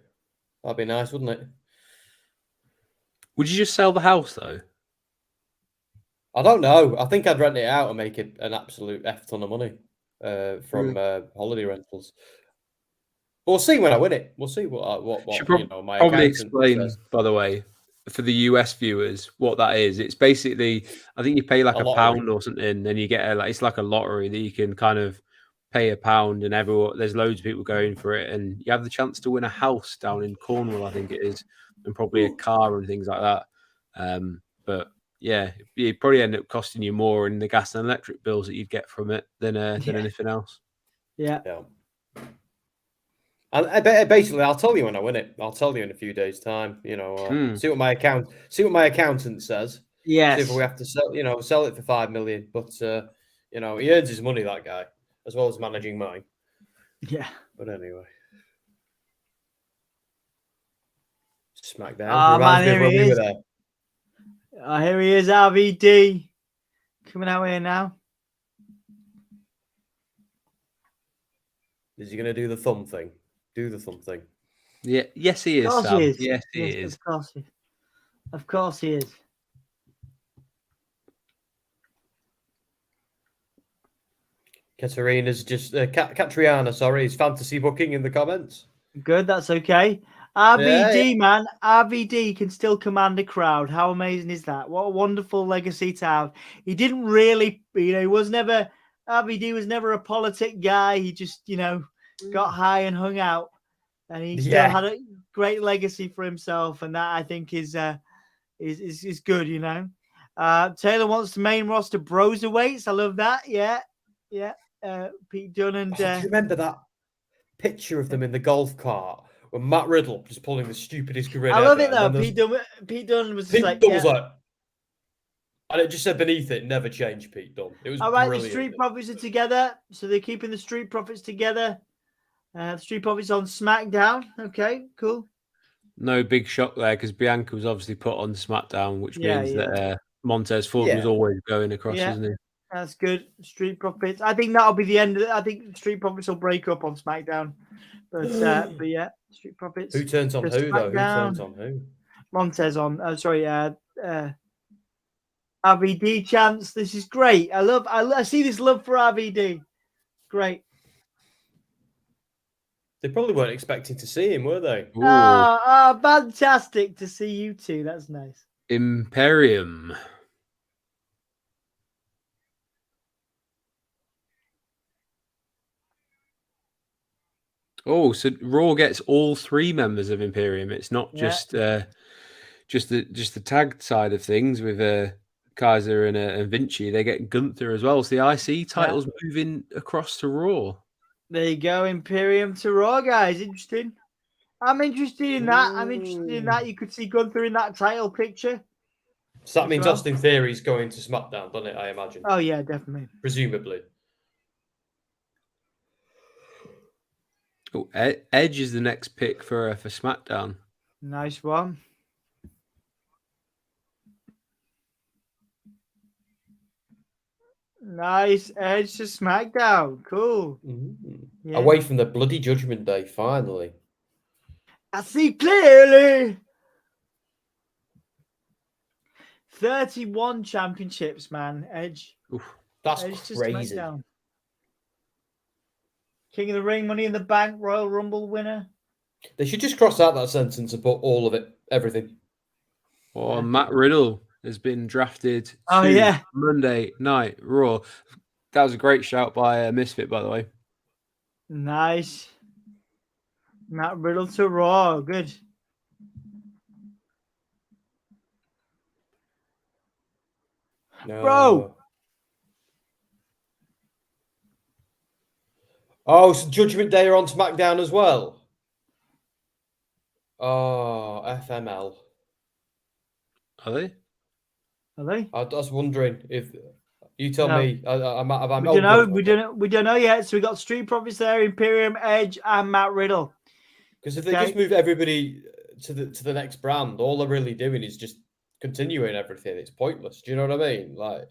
That'd be nice, wouldn't it? Would you just sell the house though? I don't know. I think I'd rent it out and make it an absolute F ton of money. From holiday rentals. We'll see when I win it. We'll see what my probably explain says. By the way, for the US viewers what that is. It's basically, I think you pay like a pound or something, then you get it's like a lottery that you can kind of pay a pound, and there's loads of people going for it, and you have the chance to win a house down in Cornwall, I think it is, and probably a car and things like that. But yeah, it'd probably end up costing you more in the gas and electric bills that you'd get from it than anything else. Yeah. And basically, I'll tell you when I win it. I'll tell you in a few days' time. See what my accountant says. Yes. See if we have to sell it for $5 million. But he earns his money, that guy, as well as managing mine. Yeah. But anyway, SmackDown. Oh man, here he is. Here he is, RVD, coming out here now. Is he going to do the thumb thing? Do the thumb thing. Yeah. Yes, he is, Sam. Yes, he is. Of course he is. Katriana, sorry, is fantasy booking in the comments. Good, that's okay. RVD, man. RVD can still command a crowd. How amazing is that? What a wonderful legacy to have. He didn't really, RVD was never a politic guy. He just, got high and hung out. And he still had a great legacy for himself. And that, I think, is good, Taylor wants to main roster Broserweights. I love that. Yeah. Pete Dunn and... do you remember that picture of them in the golf cart? When Matt Riddle just pulling the stupidest grin. I love it though. Pete Dunn was just like, and it just said beneath it, never change, Pete Dunn. It was all right. brilliant. The Street Profits are together, so they're keeping the Street Profits together. The Street Profits on SmackDown. Okay, cool. No big shock there because Bianca was obviously put on SmackDown, which means that Montez Ford was always going across, wasn't he? That's good. Street Profits. I think that'll be the end. I think Street Profits will break up on SmackDown. But yeah, Street Profits. Who turns on who though? Who turns on who? Montez on. RVD chance. This is great. I see this love for RVD. Great. They probably weren't expecting to see him, were they? Oh, fantastic to see you two. That's nice. Imperium. Oh, so Raw gets all 3 members of Imperium. It's not just the tag side of things with Kaiser and Vinci. They get Gunther as well. So the IC title's moving across to Raw. There you go, Imperium to Raw, guys. Interesting. I'm interested in that. I'm interested in that. You could see Gunther in that title picture. So that means Austin Theory's going to SmackDown, doesn't it? I imagine. Oh yeah, definitely. Presumably. Oh, Edge is the next pick for SmackDown. Nice one. Nice. Edge to SmackDown. Cool. Yeah. Away from the bloody Judgment Day, finally. I see clearly. 31 championships, man. Edge. Oof, that's Edge crazy. King of the Ring, Money in the Bank, Royal Rumble winner. They should just cross out that sentence and put all of it, everything. Oh, Matt Riddle has been drafted to Monday Night Raw. That was a great shout by Misfit, by the way. Nice. Matt Riddle to Raw. Good. No. Bro. Oh, so Judgment Day are on SmackDown as well. Oh, FML. Are they? Are they? I was wondering if you tell me. We don't know yet. So we got Street Profits there, Imperium, Edge, and Matt Riddle. Because if they just move everybody to the next brand, all they're really doing is just continuing everything. It's pointless. Do you know what I mean? Like.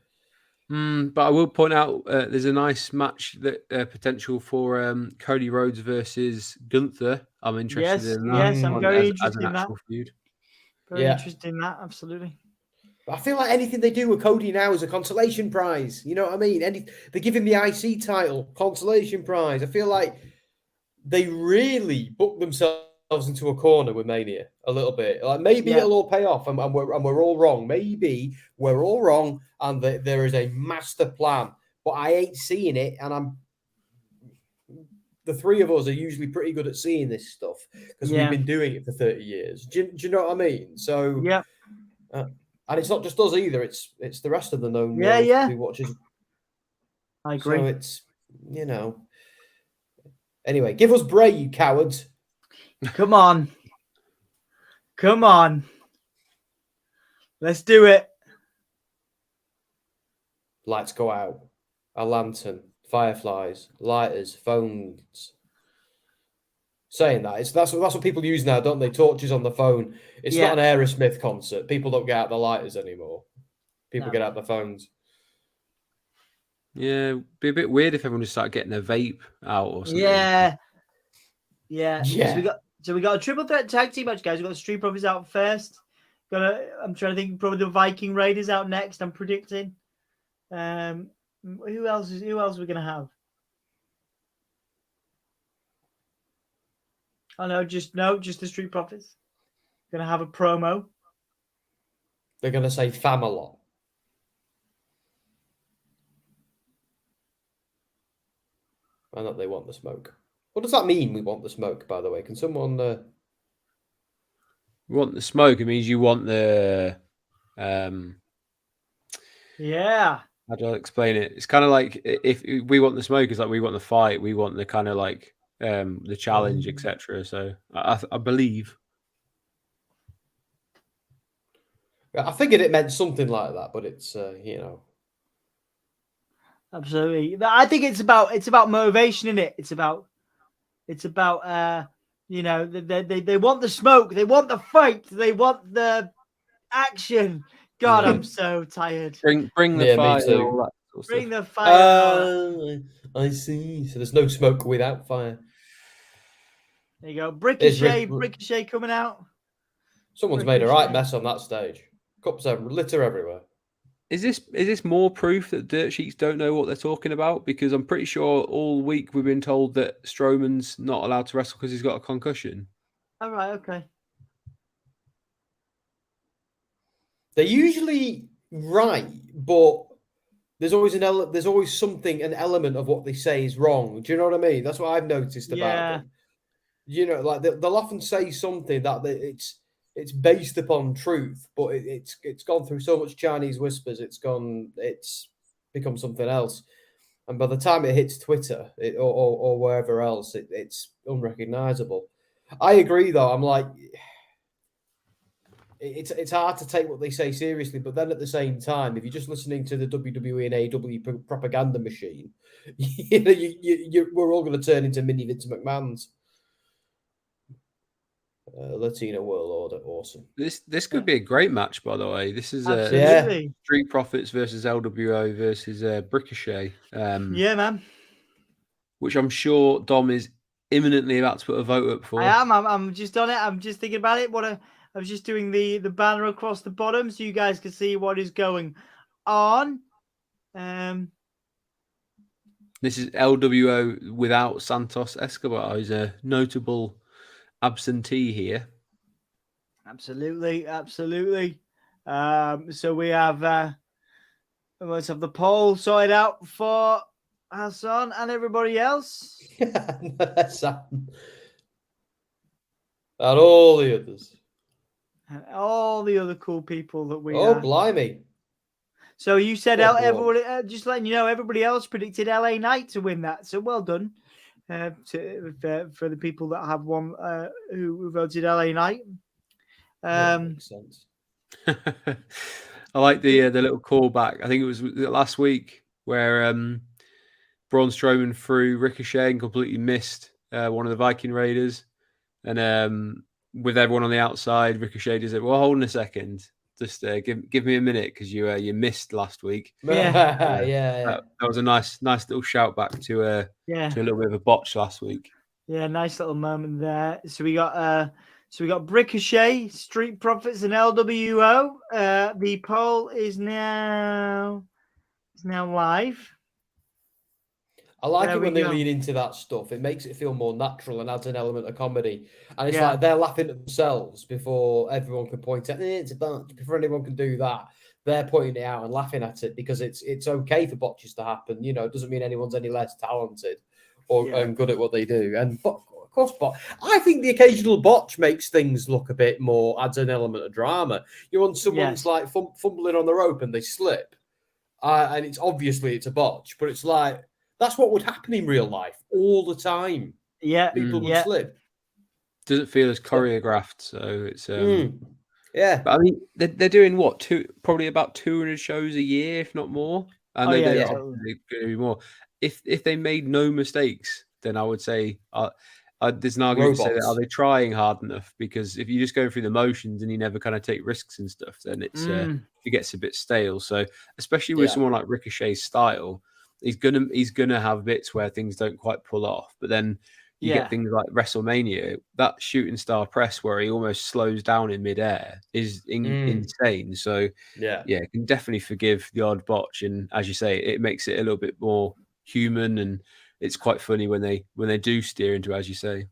But I will point out there's a nice match that potential for Cody Rhodes versus Gunther. I'm interested in that. Yes, I'm very interested in that. Feud. Very interested in that, absolutely. I feel like anything they do with Cody now is a consolation prize. You know what I mean? They give him the IC title, consolation prize. I feel like they really booked themselves into a corner with Mania a little bit. Like maybe it'll all pay off, and we're all wrong. Maybe we're all wrong, and there is a master plan. But I ain't seeing it, and the 3 of us are usually pretty good at seeing this stuff because we've been doing it for 30 years. Do you know what I mean? So and it's not just us either. It's the rest of the known world who watches. I agree. So it's Anyway, give us Bray, you cowards. Come on. Let's do it. Lights go out. A lantern, fireflies, lighters, phones. Saying that, that's what people use now, don't they? Torches on the phone. It's not an Aerosmith concert. People don't get out the lighters anymore. People get out the phones. Yeah, it'd be a bit weird if everyone just started getting a vape out or something. Yeah. So we got a triple threat tag team match, guys. We got the Street Profits out first. I'm trying to think. Probably the Viking Raiders out next. I'm predicting. Who else are we gonna have? Oh no, just the Street Profits. Gonna have a promo. They're gonna say fam a lot. And that they want the smoke. What does that mean? We want the smoke, by the way. Can someone? We want the smoke. It means you want the. Yeah. How do I explain it? It's kind of like if we want the smoke, it's like we want the fight. We want the kind of like the challenge, etc. So I believe. I figured it meant something like that, but it's Absolutely. I think it's about motivation, isn't it? It's about You know, they want the smoke, they want the fight, they want the action. God, I'm so tired. Bring the fire. Me too. All that sort of Bring stuff. the fire. I see. So there's no smoke without fire. There you go. Ricochet coming out. Someone's made a right mess on that stage. Cups of litter everywhere. Is this more proof that Dirt Sheets don't know what they're talking about? Because I'm pretty sure all week we've been told that Strowman's not allowed to wrestle because he's got a concussion. All right, okay. They're usually right, but there's always an element of what they say is wrong. Do you know what I mean? That's what I've noticed about them. You know, like they'll often say something that it's based upon truth, but it's gone through so much Chinese whispers. It's become something else, and by the time it hits Twitter or wherever else, it's unrecognizable. I agree, though. I'm like, it's hard to take what they say seriously, but then at the same time, if you're just listening to the WWE and AEW propaganda machine, we're all going to turn into mini Vince McMahons. Latino World Order, awesome. This could be a great match, by the way. This is Street Profits versus LWO versus Ricochet. Yeah, man. Which I'm sure Dom is imminently about to put a vote up for. I am. I'm just on it. I'm just thinking about it. I was just doing the banner across the bottom so you guys can see what is going on. This is LWO without Santos Escobar. He's a notable absentee here. Absolutely. So we have let's have the poll sorted out for Hassan and everybody else. And all the others. And all the other cool people that we blimey. So you said everybody, just letting you know, everybody else predicted LA Knight to win that. So well done. For the people that have one who voted LA Knight. Makes sense. I like the little callback. I think it was last week where Braun Strowman threw Ricochet and completely missed one of the Viking Raiders, and with everyone on the outside, Ricochet just said, "Well, hold on a second. Just give me a minute because you missed last week." Yeah. That was a nice little shout back to a little bit of a botch last week. Yeah, nice little moment there. So we got Ricochet, Street Profits, and LWO. The poll is now live. I like it when they lean into that stuff. It makes it feel more natural and adds an element of comedy. And it's like they're laughing at themselves before everyone can point at it's a botch. Before anyone can do that, they're pointing it out and laughing at it because it's okay for botches to happen. You know, it doesn't mean anyone's any less talented or good at what they do. And of course, I think the occasional botch makes things look a bit more, adds an element of drama. You want someone's like fumbling on the rope and they slip, and it's obviously it's a botch, but it's like. That's what would happen in real life all the time. Yeah. People would slip. Doesn't feel as choreographed, so it's yeah. But I mean, they're doing what probably about 200 shows a year, if not more. And they're going to do more. If they made no mistakes, then I would say there's an argument to say that are they trying hard enough? Because if you just go through the motions and you never kind of take risks and stuff, then it gets a bit stale. So especially with someone like Ricochet's style. He's gonna have bits where things don't quite pull off, but then you get things like WrestleMania, that shooting star press where he almost slows down in midair is insane. So you can definitely forgive the odd botch, and as you say, it makes it a little bit more human, and it's quite funny when they do steer into, as you say.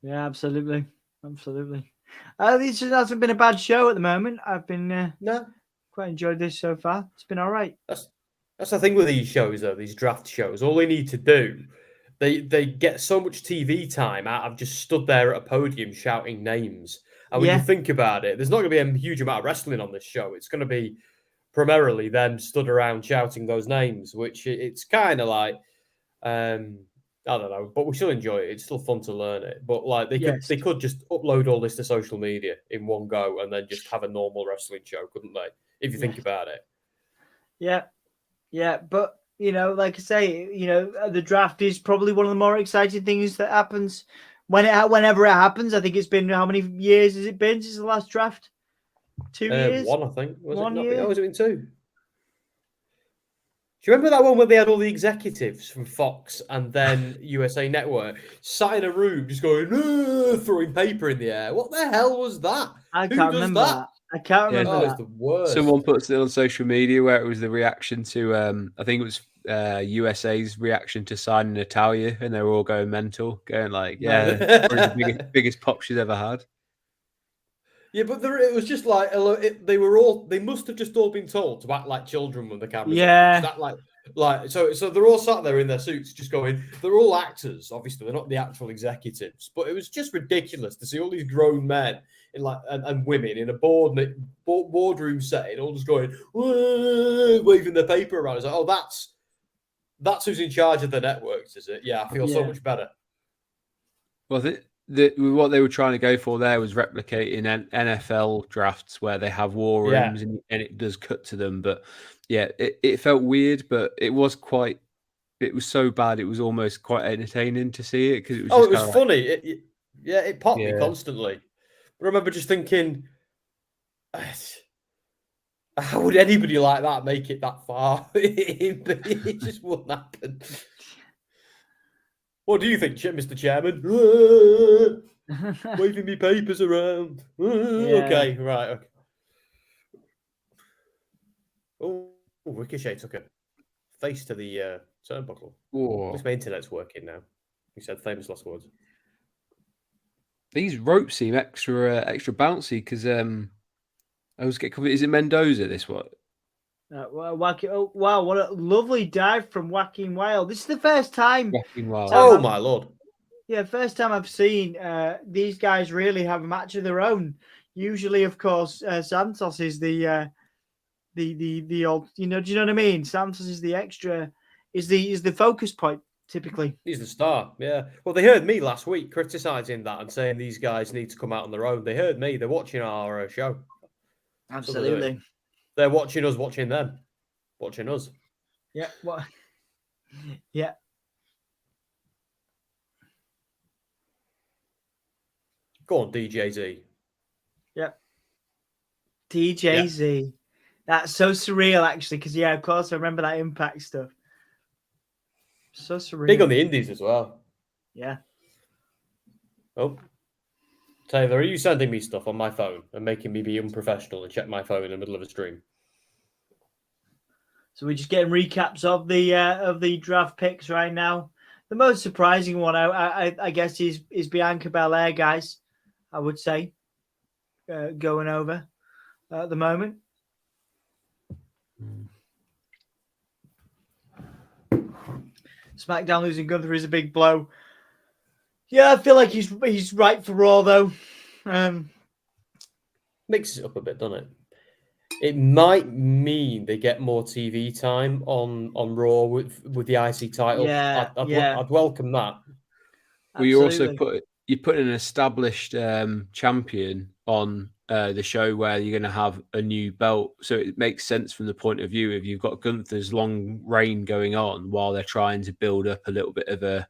Yeah, absolutely. This hasn't been a bad show at the moment. I've been quite enjoyed this so far. It's been all right. That's the thing with these shows, though, these draft shows. All they need to do, they get so much TV time out of just stood there at a podium shouting names. And when you think about it, there's not going to be a huge amount of wrestling on this show. It's going to be primarily them stood around shouting those names, which it's kind of like, I don't know, but we still enjoy it. It's still fun to learn it. But like they could just upload all this to social media in one go and then just have a normal wrestling show, couldn't they? If you think about it. Yeah. Yeah, but, like I say, the draft is probably one of the more exciting things that happens whenever it happens. I think it's been, how many years has it been since the last draft? 2 years? One, I think. Was 1 it year? Oh, was it in 2? Do you remember that one where they had all the executives from Fox and then USA Network sat in a room just going, throwing paper in the air? What the hell was that? I can't remember that. I can't remember that. that. It's the worst. Someone puts it on social media where it was the reaction to, I think it was USA's reaction to signing Natalia, and they were all going mental, going like, probably the biggest pop she's ever had. Yeah, but it was just like they must have just all been told to act like children when the cameras. Yeah. So they're all sat there in their suits, just going. They're all actors, obviously. They're not the actual executives, but it was just ridiculous to see all these grown men and women in a boardroom setting, all just going, waving their paper around. It's like, oh, that's who's in charge of the networks, is it? Yeah, I feel so much better. Well, what they were trying to go for there was replicating NFL drafts where they have war rooms and it does cut to them. But yeah, it felt weird, but it was so bad. It was almost quite entertaining to see it because it was. It was funny. It popped me constantly. But I remember just thinking, how would anybody like that make it that far? It just wouldn't happen. What do you think, Mr. Chairman? Waving me papers around. Okay, right. Okay. Oh, Ricochet took a face to the turnbuckle. At least my internet's working now. He said famous last words. These ropes seem extra bouncy because I always get confused. Is it Mendoza? This one? Wow! What a lovely dive from Joaquin Wild. This is the first time. Oh my lord! Yeah, first time I've seen these guys really have a match of their own. Usually, of course, Santos is the old. Do you know what I mean? Santos is the extra. Is the focus point typically. He's the star. Yeah. Well, they heard me last week criticizing that and saying these guys need to come out on their own. They heard me. They're watching our show. Absolutely. They're watching us, watching them, watching us. Yeah. What? Yeah. Go on, DJZ. Yeah. DJZ. Yeah. That's so surreal, actually, because, of course, I remember that Impact stuff. So surreal. Big on the indies as well. Yeah. Oh. Taylor, are you sending me stuff on my phone and making me be unprofessional and check my phone in the middle of a stream? So we're just getting recaps of the draft picks right now. The most surprising one, I guess, is Bianca Belair, guys. I would say going over at the moment. SmackDown losing Gunther is a big blow. Yeah, I feel like he's right for Raw though. Mixes it up a bit, doesn't it? It might mean they get more TV time on Raw with the IC title. Yeah, I'd welcome that. Well, you also put an established champion on the show where you're going to have a new belt, so it makes sense from the point of view if you've got Gunther's long reign going on while they're trying to build up a little bit of a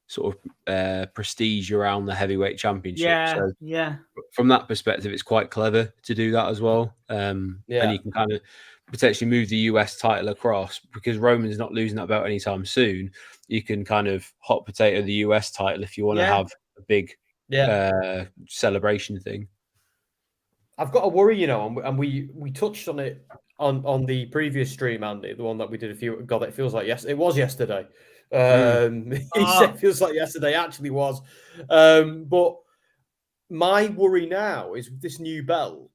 sort of prestige around the heavyweight championship. Yeah. From that perspective, it's quite clever to do that as well. And you can kind of potentially move the US title across because Roman's not losing that belt anytime soon. You can kind of hot potato the US title if you want to have a big celebration thing. I've got a worry, and we touched on it on the previous stream, Andy, the one that we did it feels like it was yesterday. He said feels like yesterday actually was. But my worry now is with this new belt.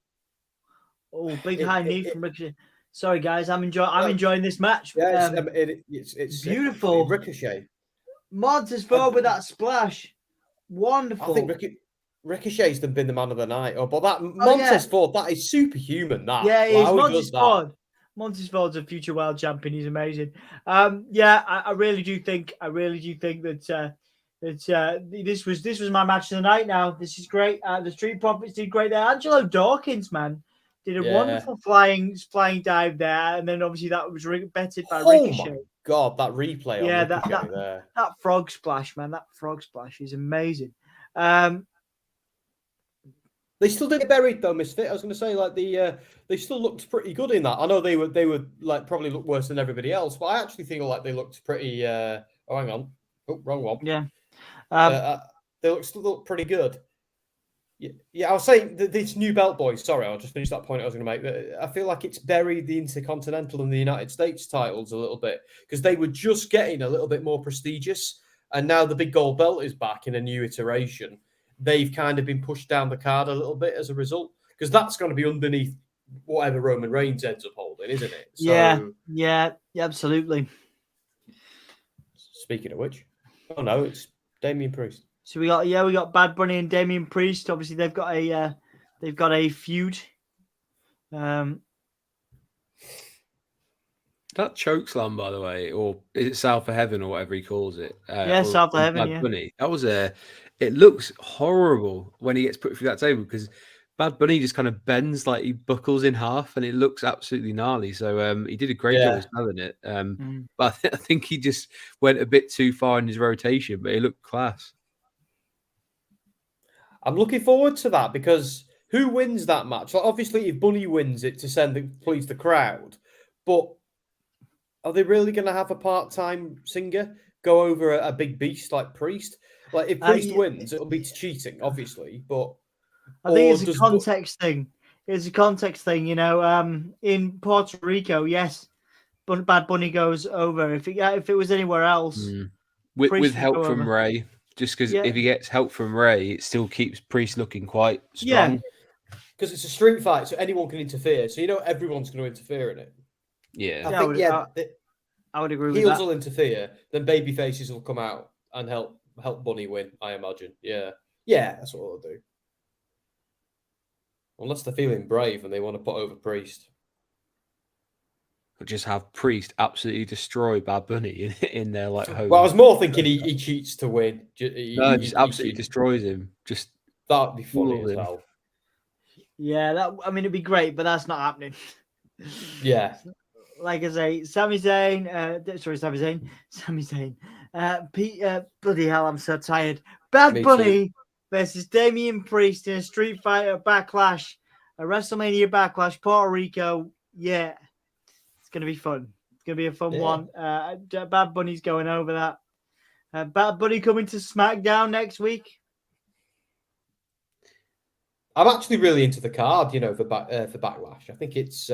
Oh, big high knee from Ricochet. Sorry, guys, I'm enjoying this match. Yeah, it's beautiful. Ricochet. Montez forward with that splash. Wonderful. I think Ricochet's been the man of the night. But that Montez Ford, that is superhuman. That he's Montez Ford. Montez Ford's a future world champion. He's amazing. I really do think that this was my match of the night. Now this is great. The Street Profits did great there. Angelo Dawkins, man, did a wonderful flying dive there, and then obviously that was betted by Ricochet. Oh my God, that replay! Yeah, that frog splash, man. That frog splash is amazing. They still didn't get buried though, Misfit. I was going to say they still looked pretty good in that. I know they were like probably looked worse than everybody else, but I actually feel like they looked pretty. Oh, hang on, wrong one. Yeah, they still look pretty good. Yeah, I was saying that this new belt, boys. Sorry, I'll just finish that point I was going to make. I feel like it's buried the Intercontinental and the United States titles a little bit because they were just getting a little bit more prestigious, and now the big gold belt is back in a new iteration. They've kind of been pushed down the card a little bit as a result because that's going to be underneath whatever Roman Reigns ends up holding, isn't it? So, yeah, absolutely. Speaking of which, oh no, it's Damian Priest. So we got Bad Bunny and Damian Priest. Obviously, they've got a feud. That chokeslam, by the way, or is it South of Heaven or whatever he calls it? South of Heaven. Bad Bunny. That was it looks horrible when he gets put through that table because Bad Bunny just kind of bends like he buckles in half, and it looks absolutely gnarly. So he did a great job of selling it. But I think he just went a bit too far in his rotation, but he looked class. I'm looking forward to that because who wins that match? Like, obviously, if Bunny wins it to please the crowd, but are they really going to have a part-time singer go over a big beast like Priest? Like, if Priest wins, it'll be cheating, obviously. But I think it's a context thing. It's a context thing, you know. In Puerto Rico, yes, Bad Bunny goes over. If it was anywhere else, with help from Ray. Just because if he gets help from Ray, it still keeps Priest looking quite strong. Yeah, because it's a street fight, so anyone can interfere. So everyone's going to interfere in it. Yeah, I would agree with that. Heels will interfere, then baby faces will come out and help Bunny win. I imagine. Yeah, that's what they'll do. Unless they're feeling brave and they want to put over Priest. Or just have Priest absolutely destroy Bad Bunny in their home. Well, I was more thinking he cheats to win. He absolutely destroys him. Just that'd be funny as hell. Yeah, it'd be great, but that's not happening. Yeah. Like I say, Sami Zayn. Bloody hell, I'm so tired. Bad Bunny versus Damian Priest in a Street Fighter Backlash, a WrestleMania Backlash, Puerto Rico. Yeah. It's going to be fun. It's going to be a fun one. Bad Bunny's going over that. Bad Bunny coming to SmackDown next week. I'm actually really into the card, for Backlash. I think it's,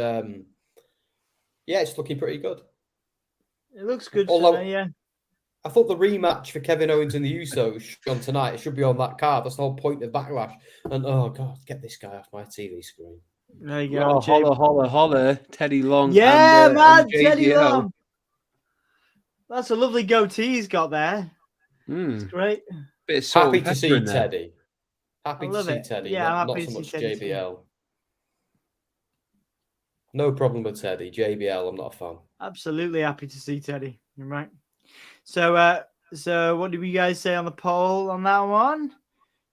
it's looking pretty good. It looks good. Although, yeah. I thought the rematch for Kevin Owens and the Usos on tonight, it should be on that card. That's the whole point of Backlash. And, oh, God, get this guy off my TV screen. There you go. Holla, Teddy Long. Yeah, man, Teddy JBL. Long. That's a lovely goatee he's got there. It's great. Happy to see Teddy. Happy to see Teddy. Yeah, not so much JBL. No problem with Teddy. JBL, I'm not a fan. Absolutely happy to see Teddy. You're right. So what did you guys say on the poll on that one?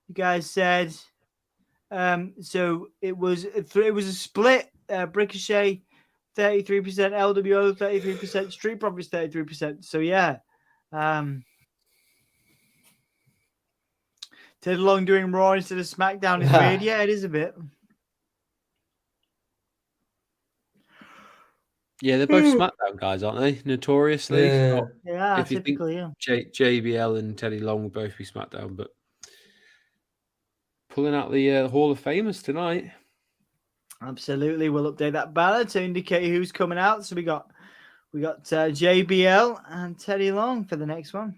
You guys said. So it was a split. Ricochet 33%, LWO 33%, Street Profits 33%. So yeah, Ted Long doing Raw instead of SmackDown is weird. Yeah, it is a bit. Yeah, they're both SmackDown guys, aren't they? Notoriously. Yeah, if typically, you think JBL and Teddy Long will both be SmackDown, but pulling out the Hall of Famers tonight. Absolutely, we'll update that banner to indicate who's coming out. So we got JBL and Teddy Long for the next one.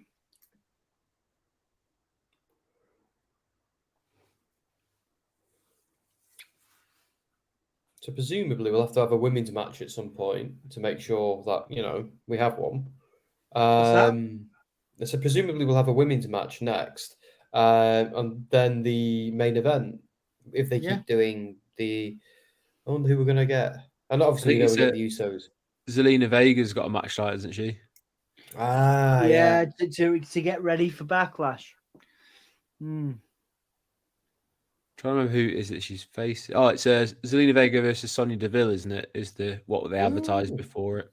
So presumably we'll have to have a women's match at some point to make sure that we have one. So presumably we'll have a women's match next. And then the main event, if they keep doing I wonder who we're going to get. And obviously, we get the Usos. Zelina Vega's got a match tonight, hasn't she? Yeah. To get ready for Backlash. Trying to remember who is it she's facing. Oh, it's Zelina Vega versus Sonya Deville, isn't it? Is what they advertised before it.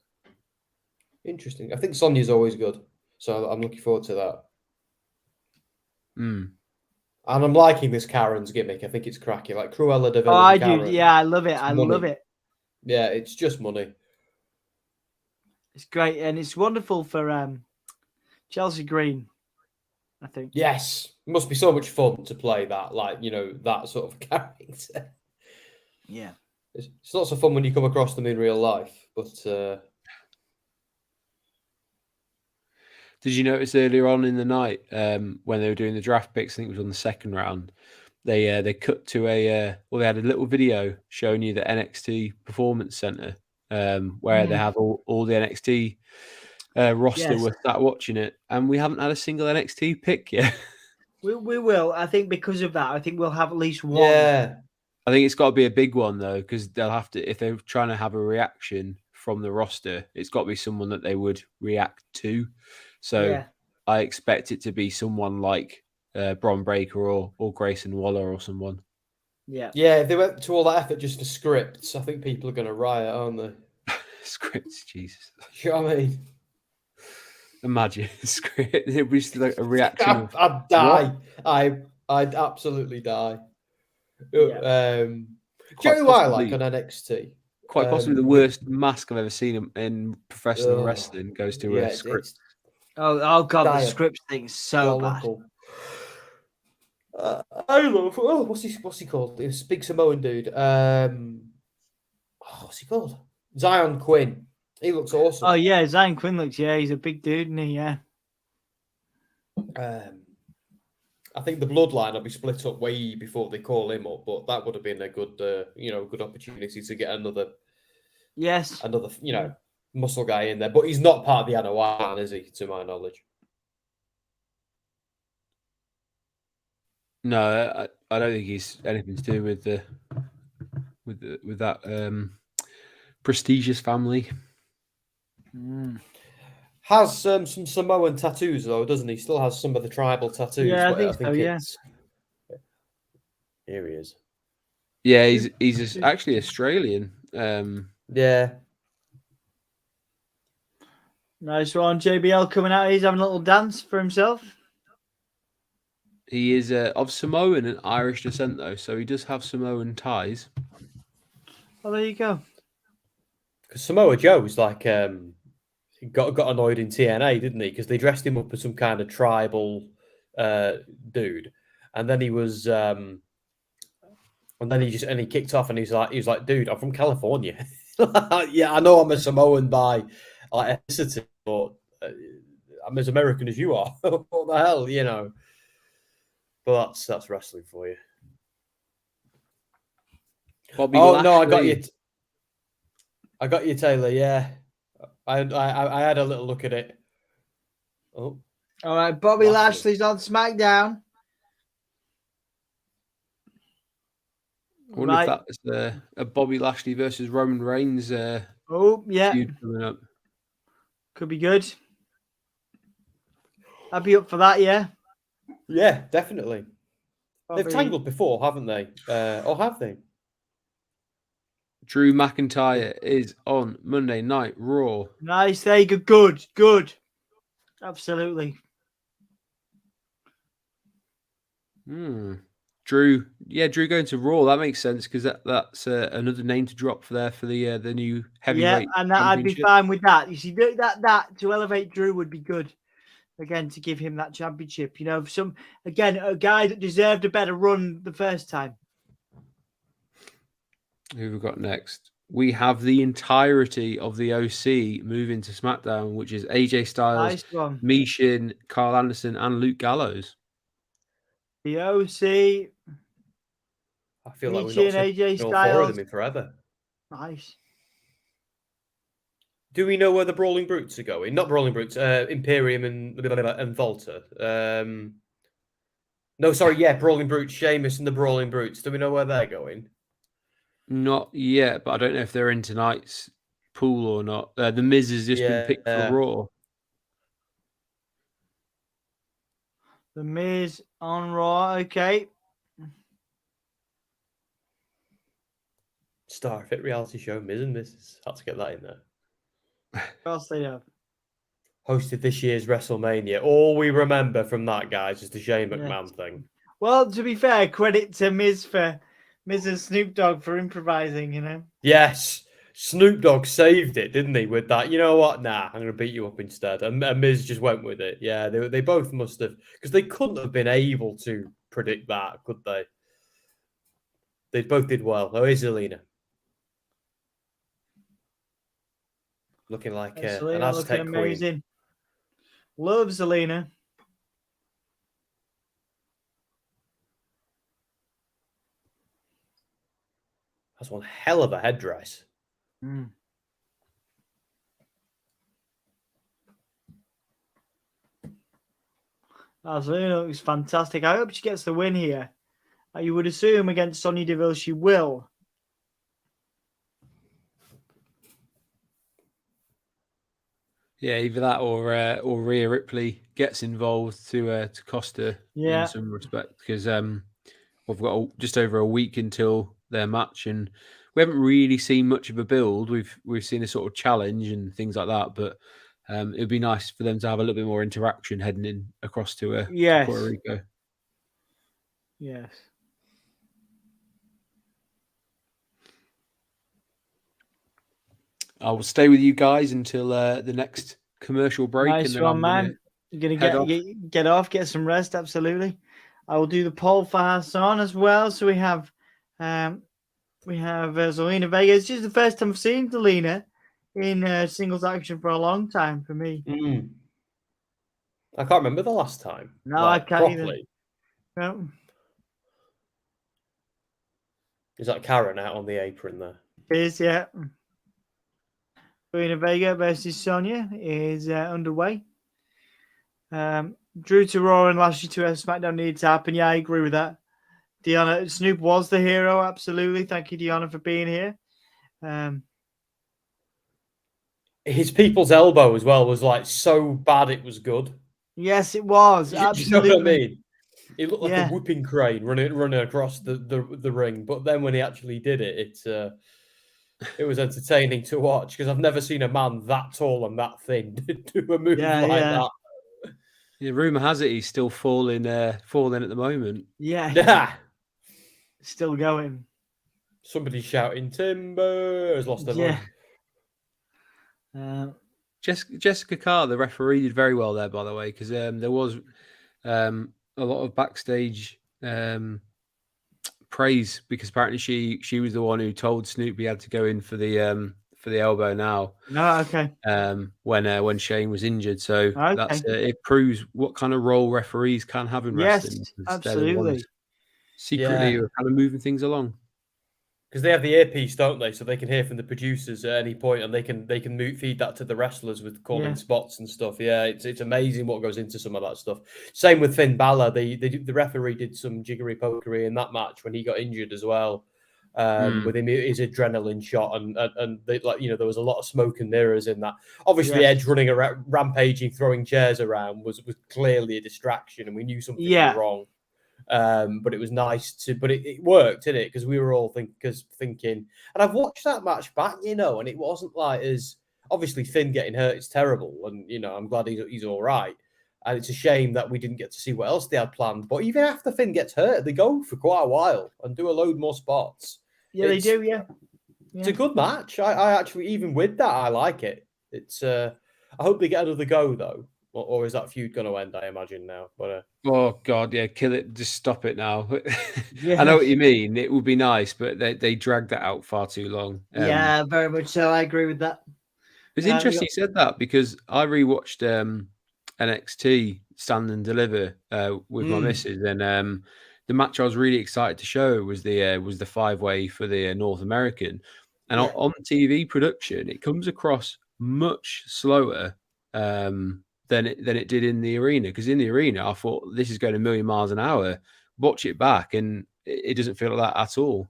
Interesting. I think Sonya's always good. So I'm looking forward to that. And I'm liking this Karen's gimmick. I think it's cracking. Like Cruella de Vil. Oh, I Karen. do. Yeah, I love it. I money. love it. Yeah, it's just money. It's great, and it's wonderful for Chelsea Green, I think. Yes, it must be so much fun to play that, like, you know, that sort of character. Yeah, it's not so fun when you come across them in real life, but. Did you notice earlier on in the night when they were doing the draft picks? I think it was on the second round. They cut to they had a little video showing you the NXT Performance Center where they have all the NXT roster. We're sat watching it, and we haven't had a single NXT pick yet. We will. I think because of that, I think we'll have at least one. Yeah. I think it's got to be a big one though, because they'll have to, if they're trying to have a reaction from the roster, it's got to be someone that they would react to. So I expect it to be someone like Bron Breakker or Grayson Waller or someone. Yeah. Yeah, if they went to all that effort just for scripts, I think people are going to riot, aren't they? Scripts, Jesus. You know what I mean? Imagine script. It would be just like a reaction. I'd die. I'd absolutely die. Yeah. Do you know who I like on NXT? Quite possibly the worst mask I've ever seen in professional wrestling goes to a script. Oh God, the script thing's so bad. I love. Oh, what's he called? This big Samoan dude. What's he called? Zion Quinn. He looks awesome. Oh yeah, Zion Quinn looks. Yeah, he's a big dude, isn't he? Yeah. I think the Bloodline will be split up way before they call him up, but that would have been a good, good opportunity to get another, muscle guy in there. But he's not part of the NOI, is he? To my knowledge. No, I don't think he's anything to do with that prestigious family. Has some Samoan tattoos though, doesn't he? Still has some of the tribal tattoos. Yeah, I think so. Yeah. Here he is. Yeah, he's actually Australian. Yeah. Nice one, JBL coming out. He's having a little dance for himself. He is of Samoan and Irish descent, though, so he does have Samoan ties. Well, there you go. Because Samoa Joe's like got annoyed in TNA, didn't he? Because they dressed him up as some kind of tribal dude, and then he was, and then he kicked off, and he was like, dude, I'm from California. Yeah, I know I'm a Samoan by ethnicity, but I'm as American as you are. What the hell, you know? But that's wrestling for you. Bobby Lashley. No, I got you, Taylor. Yeah, I had a little look at it. Oh, all right. Bobby Lashley's on SmackDown. I wonder if that's a Bobby Lashley versus Roman Reigns. Feud coming up. Could be good. I'd be up for that. Yeah. Yeah, definitely. Bobby. They've tangled before, haven't they? Or have they? Drew McIntyre is on Monday Night Raw. Nice. There you go. Good. Absolutely. Drew going to Raw. That makes sense because that's another name to drop for the new heavyweight. Yeah, and I'd be fine with that. You see, that to elevate Drew would be good. Again, to give him that championship, a guy that deserved a better run the first time. Who have we got next? We have the entirety of the OC moving to SmackDown, which is AJ Styles, Michin, Carl Anderson, and Luke Gallows. The OC. I feel like we've not seen AJ all Styles. four of them in forever. Nice. Do we know where the Brawling Brutes are going? Not Brawling Brutes, Imperium and Volta. No, sorry, Brawling Brutes, Sheamus and the Brawling Brutes. Do we know where they're going? Not yet, but I don't know if they're in tonight's pool or not. The Miz has just been picked for Raw. The Miz on Raw, okay. Star Fit reality show, Miz and Mrs. Had to get that in there. What else they have? Hosted this year's WrestleMania. All we remember from that, guys, is the Shane McMahon thing. Well, to be fair, credit to Miz and Snoop Dogg for improvising, you know? Yes. Snoop Dogg saved it, didn't he, with that? You know what? Nah, I'm going to beat you up instead. And Miz just went with it. Yeah, they both must have, because they couldn't have been able to predict that, could they? They both did well. Oh, here's Zelina. Looking like an Zelina Aztec looking queen. amazing. Love Zelina. That's one hell of a headdress. Mm. Zelina looks fantastic. I hope she gets the win here. You would assume against Sonya Deville she will. Yeah, either that or Rhea Ripley gets involved to cost her in some respect, because we've got just over a week until their match, and we haven't really seen much of a build. We've seen a sort of challenge and things like that, but it'd be nice for them to have a little bit more interaction heading in across to Puerto Rico. Yes. I will stay with you guys until the next commercial break. Nice and then one, man. You're gonna get off, get some rest. Absolutely. I will do the poll for Hassan as well. So we have Zelina Vega. It's just the first time I've seen Zelina in singles action for a long time for me. I can't remember the last time. No, I can't properly. Either. No. Is that Karen out on the apron there? It is, yeah. Zelina Vega versus Sonya is underway. Drew to Raw and Lashley to SmackDown needed to happen. Yeah, I agree with that. Deanna, Snoop was the hero, absolutely. Thank you, Deanna, for being here. His people's elbow as well was like so bad it was good. Yes, it was. Absolutely. You know what I mean? It looked like a whipping crane running across the ring, but then when he actually did it, it was entertaining to watch, because I've never seen a man that tall and that thin do a move like that. Yeah, rumor has it he's still falling at the moment. Yeah. Still going. Somebody's shouting, "Timber has lost their voice." Jessica Carr, the referee, did very well there, by the way, because there was a lot of backstage praise, because apparently she was the one who told Snoop he had to go in for the elbow now. No, okay. When Shane was injured, so that's it proves what kind of role referees can have in wrestling. Yes, absolutely. Secretly, kind of moving things along. Because they have the earpiece, don't they? So they can hear from the producers at any point, and they can feed that to the wrestlers with calling spots and stuff. Yeah, it's amazing what goes into some of that stuff. Same with Finn Balor. The referee did some jiggery pokery in that match when he got injured as well. With him, his adrenaline shot, and they, there was a lot of smoke and mirrors in that. Obviously, Edge running around, rampaging, throwing chairs around was clearly a distraction, and we knew something was wrong. But it was nice but it worked, didn't it? Because we were all thinking, and I've watched that match back, and it wasn't like as obviously Finn getting hurt is terrible, and I'm glad he's all right. And it's a shame that we didn't get to see what else they had planned. But even after Finn gets hurt, they go for quite a while and do a load more spots. Yeah, they do. Yeah, it's a good match. I actually, even with that, I like it. It's. I hope they get another go though. Or is that feud going to end? I imagine now. But oh god, yeah, kill it! Just stop it now. I know what you mean. It would be nice, but they dragged that out far too long. Yeah, very much so. I agree with that. It's interesting you said that, because I rewatched NXT Stand and Deliver with my missus, and the match I was really excited to show was the 5-way for the North American, and on TV production it comes across much slower than it did in the arena, because in the arena I thought this is going a million miles an hour. Watch it back and it doesn't feel like that at all.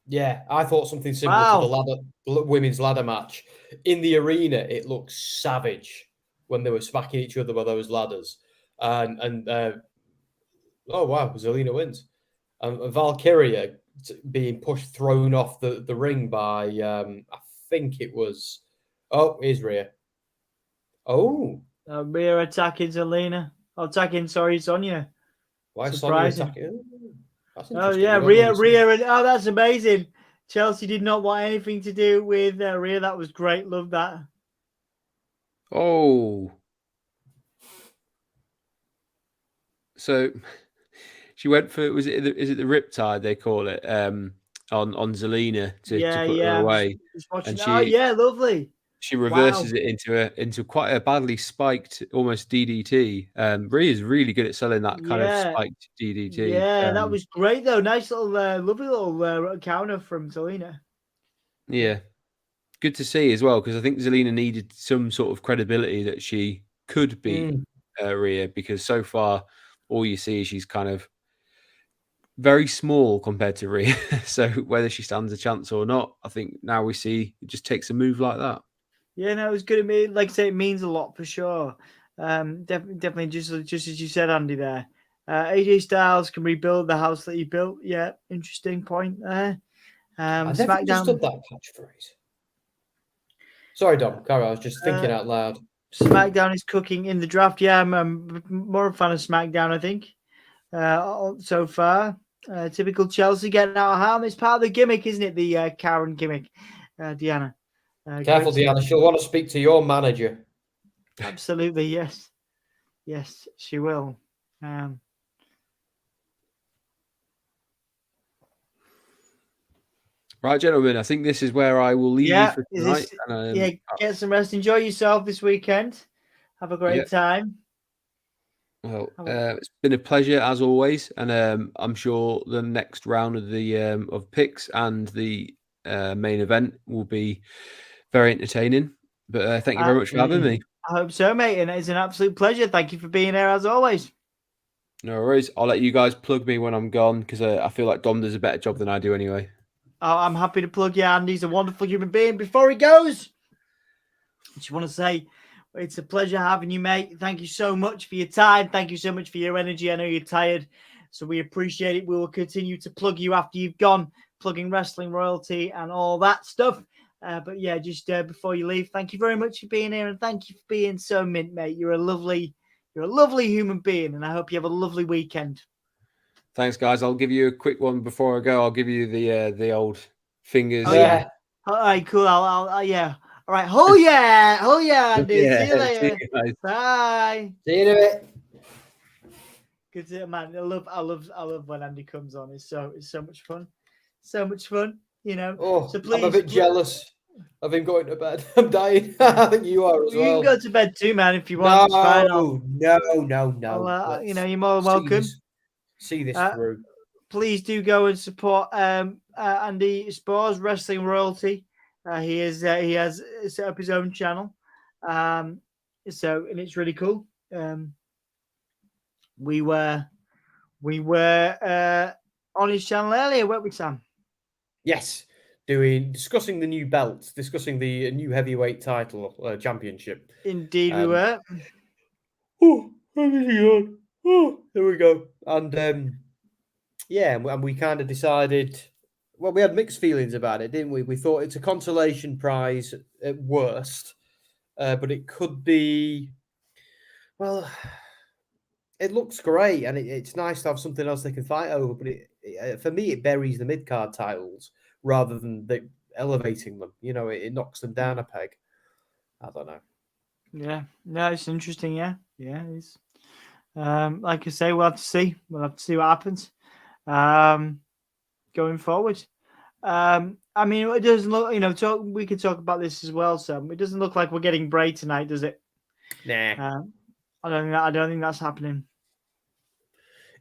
Yeah, I thought something similar to the women's ladder match. In the arena, it looks savage when they were smacking each other with those ladders. And oh wow, Zelina wins. Valkyria being thrown off the ring by I think it was here's Rhea. Rhea attacking Zelina. Sonya. Why surprising. Sonya attacking? That's Oh interesting. yeah, Rhea, and that's amazing. Chelsea did not want anything to do with Rhea. That was great. Love that. Oh, so she went for is it the Riptide they call it on Zelina to put her away, and she lovely. She reverses it into quite a badly spiked, almost DDT. Rhea's really good at selling that kind of spiked DDT. Yeah, that was great though. Nice little, lovely little counter from Zelina. Yeah, good to see as well, because I think Zelina needed some sort of credibility that she could beat Rhea, because so far all you see is she's kind of very small compared to Rhea. So whether she stands a chance or not, I think now we see it just takes a move like that. Yeah, no, it was good. Like I say, it means a lot for sure. Definitely, just as you said, Andy. There, AJ Styles can rebuild the house that he built. Yeah, interesting point there. I never understood that catchphrase. Sorry, Dom. Carol, I was just thinking out loud. SmackDown is cooking in the draft. Yeah, I'm more a fan of SmackDown, I think. So far, typical Chelsea getting out of harm. It's part of the gimmick, isn't it? The Karen gimmick, Deanna. Careful, Deanna. She'll want to speak to your manager. Absolutely, yes. Yes, she will. Right, gentlemen, I think this is where I will leave you for tonight. Get some rest. Enjoy yourself this weekend. Have a great time. Well, it's been a pleasure as always, and I'm sure the next round of the of picks and the main event will be very entertaining. But thank you very much for having me. I hope so, mate, and it's an absolute pleasure. Thank you for being here as always. No worries. I'll let you guys plug me when I'm gone, because I feel like Dom does a better job than I do anyway. Oh, I'm happy to plug you, Andy's a wonderful human being. Before he goes, I just want to say it's a pleasure having you, mate. Thank you so much for your time. Thank you so much for your energy. I know you're tired, so we appreciate it. We will continue to plug you after you've gone, plugging wrestling royalty and all that stuff. But yeah, just before you leave, thank you very much for being here, and thank you for being so mint, mate. You're a lovely human being, and I hope you have a lovely weekend. Thanks, guys. I'll give you a quick one before I go. I'll give you the old fingers. Oh yeah. All right, cool. I'll yeah. All right. Oh yeah, Andy. Yeah, see you later. see you guys. Bye. See you in a bit. Good to man. I love when Andy comes on. It's so much fun. So much fun. You know. Oh, so please, I'm a bit jealous of him going to bed. I'm dying. I think you are as well. You can go to bed too, man, if you want. No. You're more than welcome. See this through. Please do go and support Andy Spores Wrestling Royalty. He has set up his own channel. And it's really cool. We were on his channel earlier, weren't we, Sam? Yes, discussing the new belts, discussing the new heavyweight title championship. Indeed, we were. Oh, there we go. And and we kind of decided. Well, we had mixed feelings about it, didn't we? We thought it's a consolation prize at worst, but it could be. Well, it looks great, and it's nice to have something else they can fight over. But for me, it buries the mid-card titles rather than elevating them. You know, it knocks them down a peg. I don't know. Yeah, no, it's interesting. Yeah, it's like I say, we'll have to see. We'll have to see what happens going forward. I mean, it doesn't look. We could talk about this as well, Sam. It doesn't look like we're getting Bray tonight, does it? Nah. I don't think that's happening.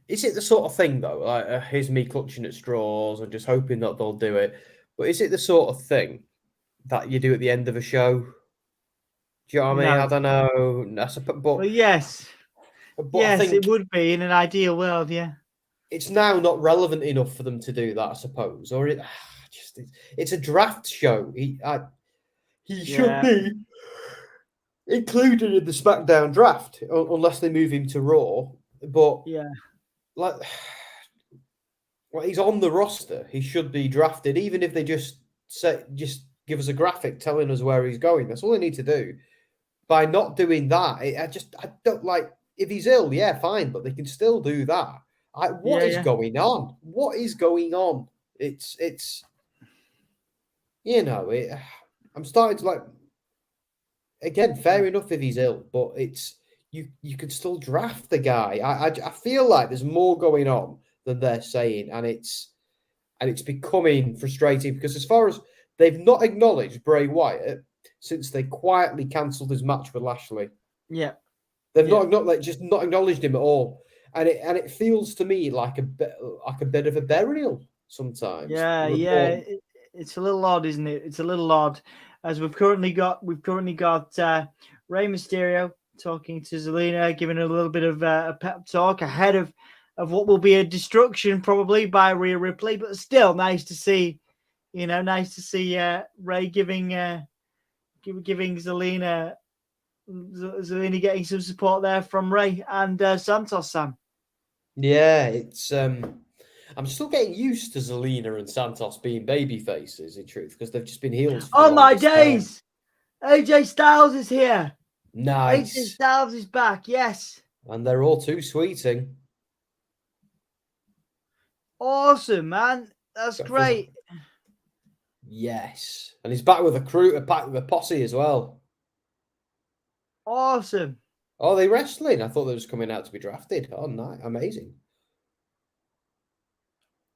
Is it the sort of thing though? Like, here's me clutching at straws and just hoping that they'll do it. But is it the sort of thing that you do at the end of a show? Do you know what I mean? I don't know. Well, yes. Yes, it would be in an ideal world. Yeah. It's now not relevant enough for them to do that, I suppose. Or it's a draft show. He should be included in the SmackDown draft, unless they move him to Raw. But he's on the roster. He should be drafted, even if they just give us a graphic telling us where he's going. That's all they need to do. By not doing that, I don't like. If he's ill, yeah, fine, but they can still do that. What is going on? What is going on? It's I'm starting to again, fair enough if he's ill, but it's you could still draft the guy. I feel like there's more going on than they're saying, and it's becoming frustrating because as far as they've not acknowledged Bray Wyatt since they quietly cancelled his match with Lashley. Yeah. They've not acknowledged him at all. And it feels to me like a bit of a burial sometimes. Yeah. It's a little odd, isn't it? It's a little odd, as we've currently got Rey Mysterio talking to Zelina, giving her a little bit of a pep talk ahead of what will be a destruction probably by Rhea Ripley, but still nice to see, Rey giving Zelina getting some support there from Rey and Santos, Sam. Yeah, it's I'm still getting used to Zelina and Santos being baby faces, in truth, because they've just been heels. Oh my days! AJ Styles is here. Nice. AJ Styles is back. Yes. And they're all too sweeting. Awesome, man. That's great. Yes, and he's back with a crew, back with a posse as well. Awesome. Oh, they wrestling? I thought they was coming out to be drafted. Oh, nice. Amazing.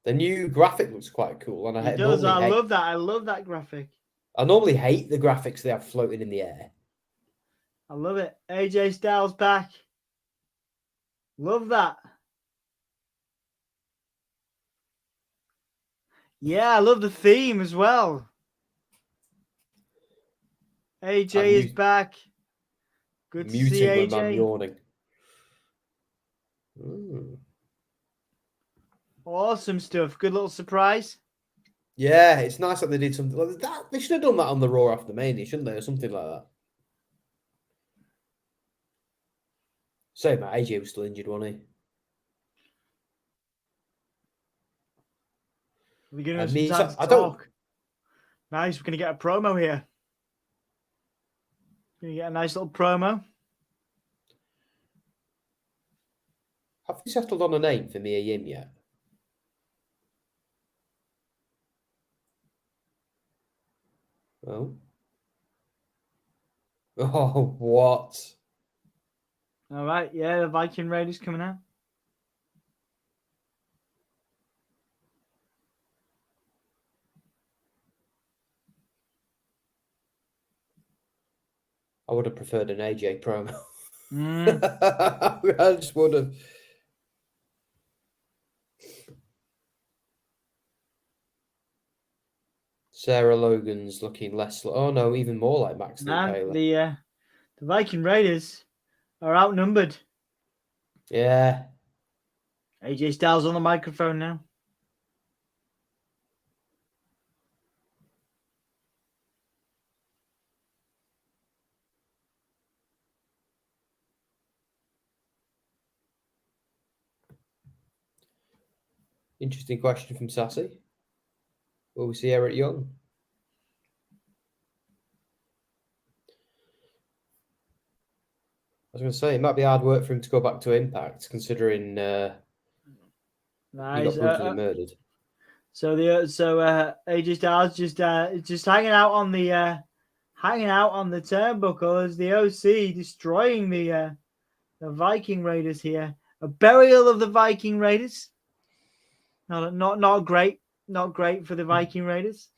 The new graphic looks quite cool. And I love that. I love that graphic. I normally hate the graphics they have floating in the air. I love it. AJ Styles back. Love that. Yeah, I love the theme as well. AJ is back. Good to see AJ. When I'm yawning. Awesome stuff. Good little surprise. Yeah, it's nice that they did something like that. They should have done that on the Raw after Mania, shouldn't they? Or something like that. Same, AJ was still injured, wasn't he? We're going to have some time to talk. Nice. We're going to get a promo here. Going to get a nice little promo. Have you settled on a name for Mia Yim yet? Oh. Oh, what? All right. Yeah, the Viking Raiders coming out. I would have preferred an AJ promo. I just would have. Sarah Logan's looking less. Oh no, even more like Max Taylor. The Viking Raiders are outnumbered. Yeah. AJ Styles on the microphone now. Interesting question from Sassy. Will we see Eric Young? I was going to say, it might be hard work for him to go back to Impact, considering nice. he got brutally murdered. So AJ Styles just hanging out on the turnbuckle as the OC destroying the Viking Raiders here. A burial of the Viking Raiders. Not great for the Viking Raiders.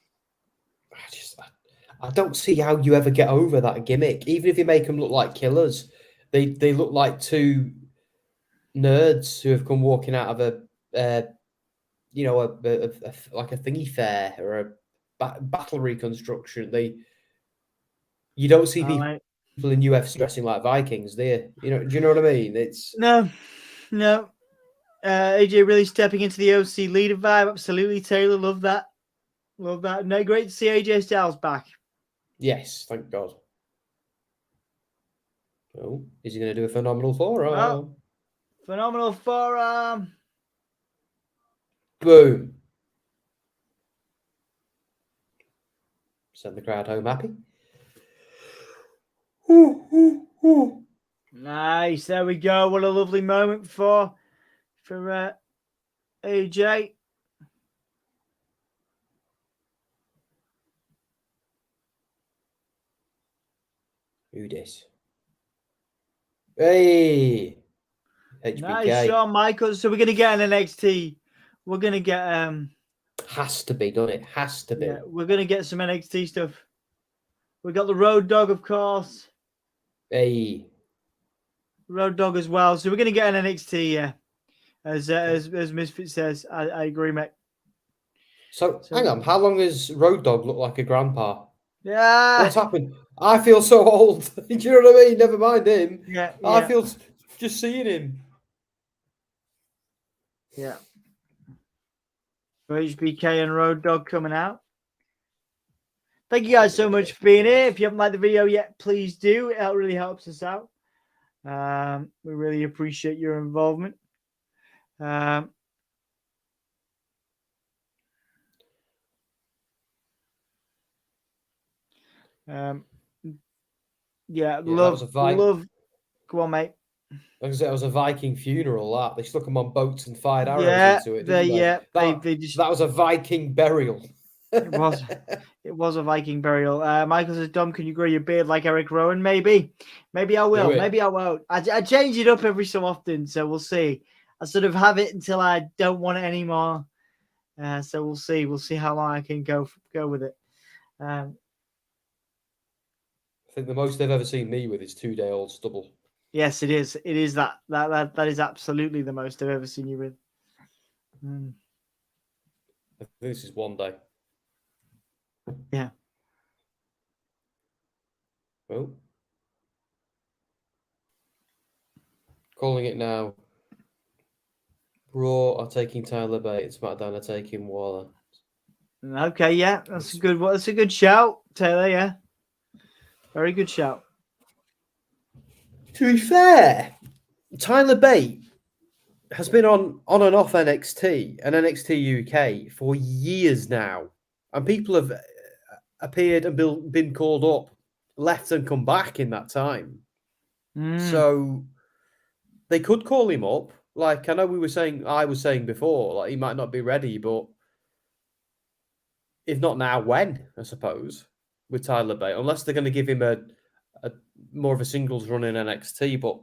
I don't see how you ever get over that gimmick. Even if you make them look like killers, they look like two nerds who have come walking out of a like a thingy fair or a battle reconstruction. You don't see people in UFC dressing like Vikings, do you? Do you know what I mean? It's no. AJ really stepping into the OC leader vibe. Absolutely, Taylor. Love that. No, great to see AJ Styles back. Yes, thank God. Oh, is he going to do a phenomenal forearm? Oh, phenomenal forearm. Boom. Send the crowd home happy. Nice. There we go. What a lovely moment for AJ. Who this? Hey, HBK. Nice, Shawn Michaels. So we're gonna get an NXT. We're gonna get Has to be, doesn't it? Has to be. Yeah, we're gonna get some NXT stuff. We got the Road Dogg, of course. Hey, Road Dogg as well. So we're gonna get an NXT. Yeah, as Misfit says, I agree, mate. So hang on, how long has Road Dogg looked like a grandpa? Yeah. What's happened? I feel so old. Do you know what I mean? Never mind him. Yeah. I feel just seeing him. Yeah. HBK and Road Dogg coming out. Thank you guys so much for being here. If you haven't liked the video yet, please do. It really helps us out. We really appreciate your involvement. Yeah, love. Go on, mate. Like I said, it was a Viking funeral. That they stuck them on boats and fired arrows into it. That was a Viking burial. It was a Viking burial. Michael says, "Dom, can you grow your beard like Eric Rowan?" Maybe I will. Maybe I won't. I change it up every so often, so we'll see. I sort of have it until I don't want it anymore. So we'll see. We'll see how long I can go with it. I think the most they've ever seen me with is 2-day-old stubble. Yes, it is. It is that is absolutely the most I've ever seen you with. I think this is 1 day. Yeah. Well, calling it now. Raw are taking Tyler Bate. SmackDown are taking Waller. Okay, yeah, that's a good shout, Taylor. Yeah, very good shout. To be fair, Tyler Bate has been on and off NXT and NXT UK for years now, and people have appeared and been called up, left and come back in that time. So they could call him up. Like I know I was saying before, like he might not be ready, but if not now, when? I suppose with Tyler Bate, unless they're going to give him a more of a singles run in NXT, but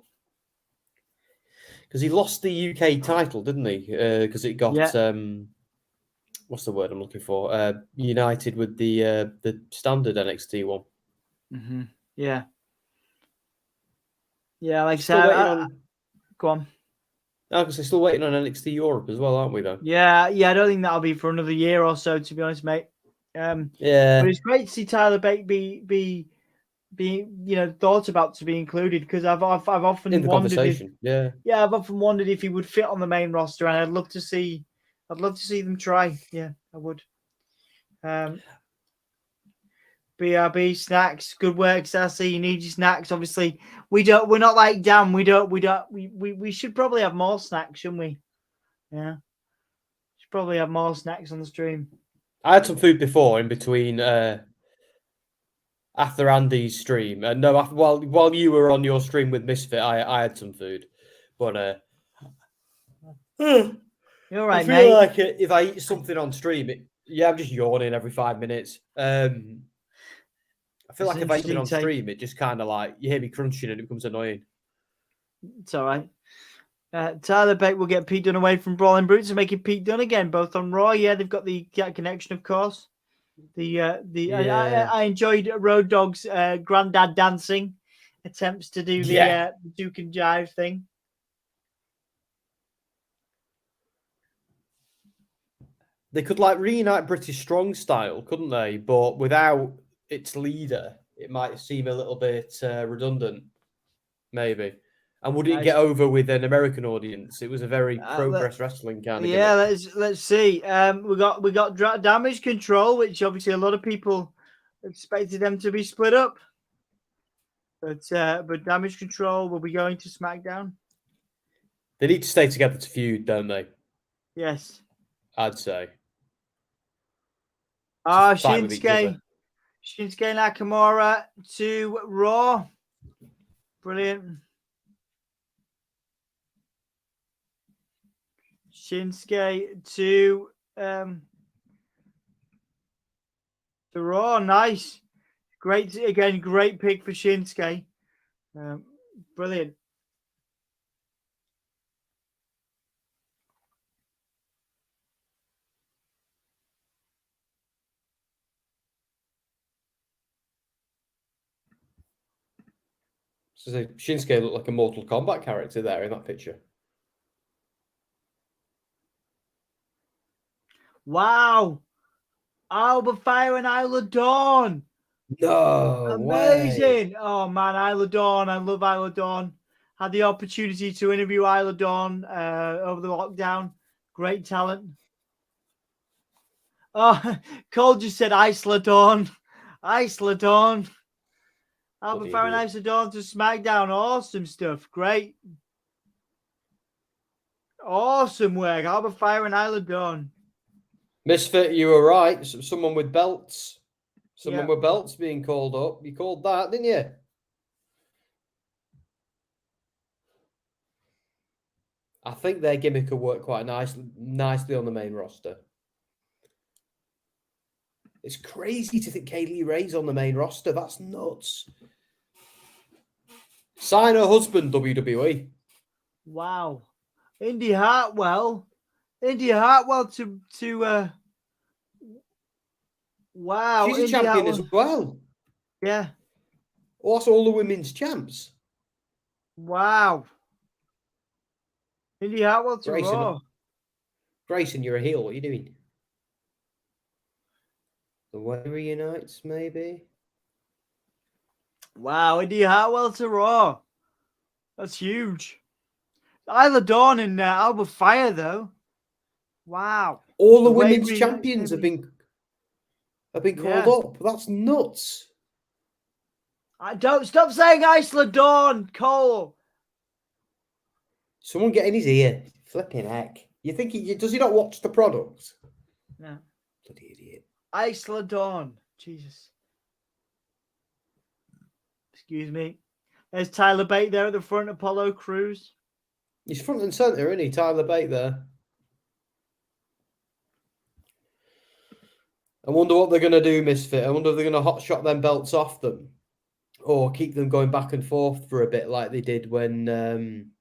because he lost the UK title, didn't he? Because it got what's the word I'm looking for? United with the standard NXT one. Mm-hmm. Yeah. Like I said, go on. No, because they're still waiting on NXT Europe as well, aren't we? Though. Yeah. I don't think that'll be for another year or so, to be honest, mate. Yeah. But it's great to see Tyler Bate be thought about to be included, because I've often in the wondered conversation. I've often wondered if he would fit on the main roster, and I'd love to see them try. Yeah, I would. BRB snacks, good work, Sassy. You need your snacks. Obviously, we're not like Dan. We should probably have more snacks, shouldn't we? Yeah, should probably have more snacks on the stream. I had some food before in between. After Andy's stream, no, while you were on your stream with Misfit, I had some food, but you're all right, I feel like if I eat something on stream, I'm just yawning every 5 minutes. I feel like if I eat it on stream, it just kind of like you hear me crunching and it becomes annoying. It's all right. Tyler Bate will get Pete Dunne away from Brawling Brutes and making Pete Dunne again, both on Raw. Yeah, they've got the connection, of course. I enjoyed Road Dogg's granddad dancing attempts to do the Duke and Jive thing. They could like reunite British Strong style, couldn't they? But without its leader, it might seem a little bit redundant, maybe. And would it get over with an American audience? It was a very Progress Wrestling kind of. Yeah, let's see. We got Damage Control, which obviously a lot of people expected them to be split up, but Damage Control will be going to SmackDown. They need to stay together to feud, don't they? Yes, I'd say. Shinsuke Nakamura to Raw. Brilliant. Shinsuke to Raw. Nice. Great pick for Shinsuke. Brilliant. So Shinsuke looked like a Mortal Kombat character there in that picture. Wow. Alba Fire and Isla Dawn. No Amazing. way. Oh, man. Isla Dawn. I love Isla Dawn. Had the opportunity to interview Isla Dawn over the lockdown. Great talent. Oh, Cole just said Isla Dawn. Isla Dawn. Alba Fire and Isla Dawn to SmackDown. Awesome stuff. Great. Awesome work. Alba Fire and Isla Dawn. Misfit, you were right. Someone with belts. Someone with belts being called up. You called that, didn't you? I think their gimmick will work quite nicely on the main roster. It's crazy to think Kaylee Ray's on the main roster. That's nuts. Sign her husband, WWE. Wow. Indy Hartwell to wow. She's a champion as well. Yeah. Oh, that's all the women's champs. Wow. Indy Hartwell to Raw. Grayson, you're a heel. What are you doing? The Warrior Unites, maybe? Wow, Indy Hartwell to Raw. That's huge. Isla Dawn and Alba Fire, though. Wow. All the women's champions have been called up. That's nuts. I don't stop saying Isla Dawn, Cole. Someone get in his ear. Flipping heck. You think does he not watch the product? No. Bloody idiot. Isla Dawn. Jesus. Excuse me. There's Tyler Bate there at the front, Apollo Crews. He's front and centre, isn't he? Tyler Bate there. I wonder what they're going to do, Misfit. I wonder if they're going to hotshot them belts off them or keep them going back and forth for a bit like they did when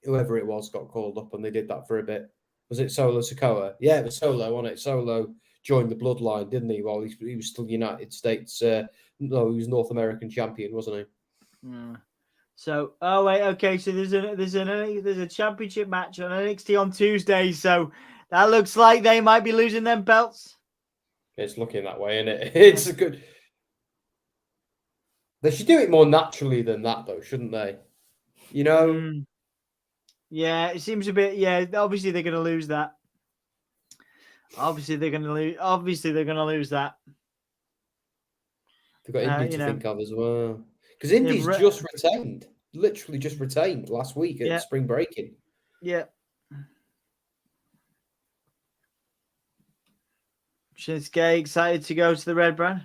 whoever it was got called up and they did that for a bit. Was it Solo Sikoa? Yeah, it was Solo, wasn't it? Solo joined the Bloodline, didn't he? While he was still United States. No, he was North American champion, wasn't he? Yeah. So, oh wait, okay. So there's a championship match on NXT on Tuesday. So that looks like they might be losing them belts. It's looking that way, isn't it? It's a good. They should do it more naturally than that, though, shouldn't they? You know. Yeah, it seems a bit. Yeah, obviously they're going to lose that. Obviously they're going to lose that. They've got Indy to think of as well. Because Indy's just retained. Literally just retained last week at spring breaking. Yeah. Shinsuke excited to go to the Red Brand.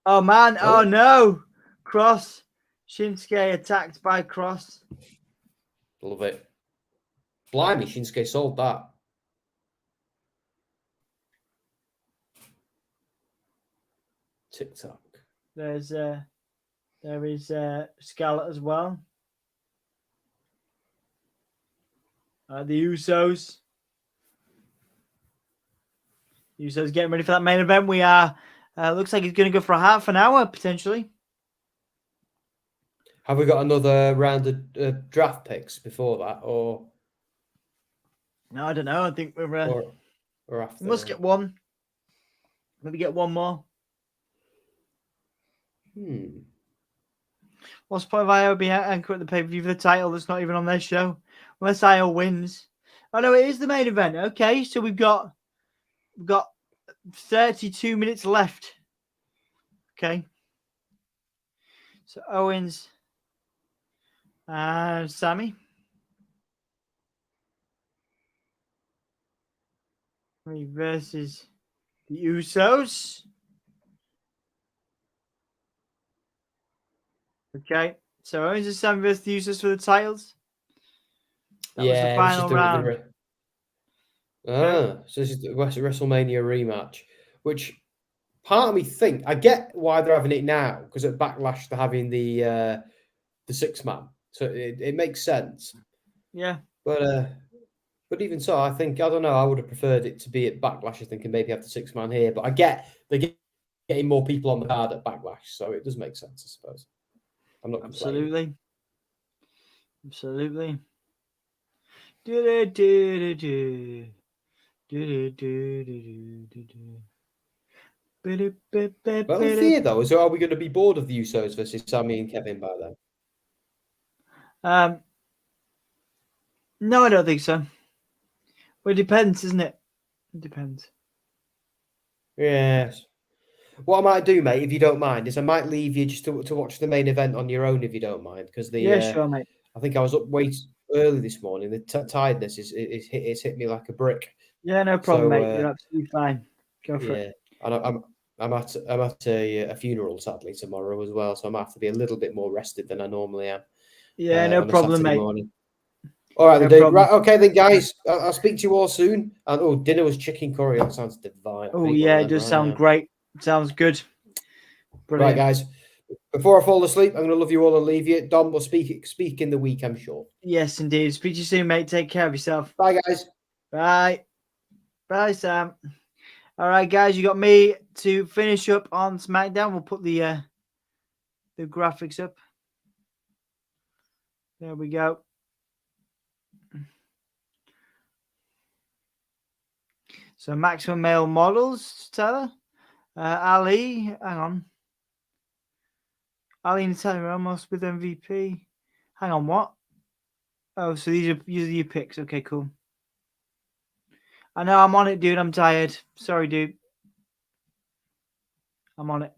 Oh, man. Oh, no. Cross. Shinsuke attacked by Cross. Love it. Blimey, Shinsuke sold that. TikTok. There is Scarlett as well. The Usos. Usos getting ready for that main event. We are. Looks like it's going to go for a half an hour potentially. Have we got another round of draft picks before that, or? No, I don't know. I think we're. Or after. We must get one. Maybe get one more. What's the point of IO being anchor at the pay-per-view for the title that's not even on their show? Unless IO wins. Oh no, it is the main event. Okay, so we've got 32 minutes left. Okay. So Owens and Sammy. Versus the Usos. Okay, so Owens and Sammy versus the Usos for the titles. That was the final round. So this is the WrestleMania rematch, which part of me think I get why they're having it now, because at Backlash they're having the 6-man, so it makes sense. Yeah, but even so, I think I don't know. I would have preferred it to be at Backlash. I think and maybe have the 6-man here, but I get they're getting more people on the card at Backlash, so it does make sense, I suppose. I'm not absolutely. Well, fear though, is are we going to be bored of the Usos versus Sami and Kevin by then? No, I don't think so. Well, it depends, isn't it? It depends. Yes. What I might do, mate, if you don't mind, is I might leave you just to watch the main event on your own, if you don't mind, because sure, mate. I think I was up way early this morning. The tiredness is hit me like a brick. Yeah, no problem, mate. You're absolutely fine. Go for it. And I'm at a funeral sadly tomorrow as well, so I might have to be a little bit more rested than I normally am. Yeah, no problem, mate. Morning. All right, no dude. Right, okay then, guys. I'll speak to you all soon. And dinner was chicken curry. That sounds divine. Oh yeah, it does sound great. Sounds good. Brilliant. Right, guys. Before I fall asleep, I'm going to love you all and leave you. Don will speak in the week, I'm sure. Yes, indeed. Speak to you soon, mate. Take care of yourself. Bye, guys. Bye. Bye, Sam. All right, guys. You got me to finish up on SmackDown. We'll put the graphics up. There we go. So maximum male models, Tyler. Ali, hang on. Ali and Natalia Ramos with MVP. Hang on, what? Oh, so these are your picks. Okay, cool. I know I'm on it, dude. I'm tired. Sorry, dude. I'm on it.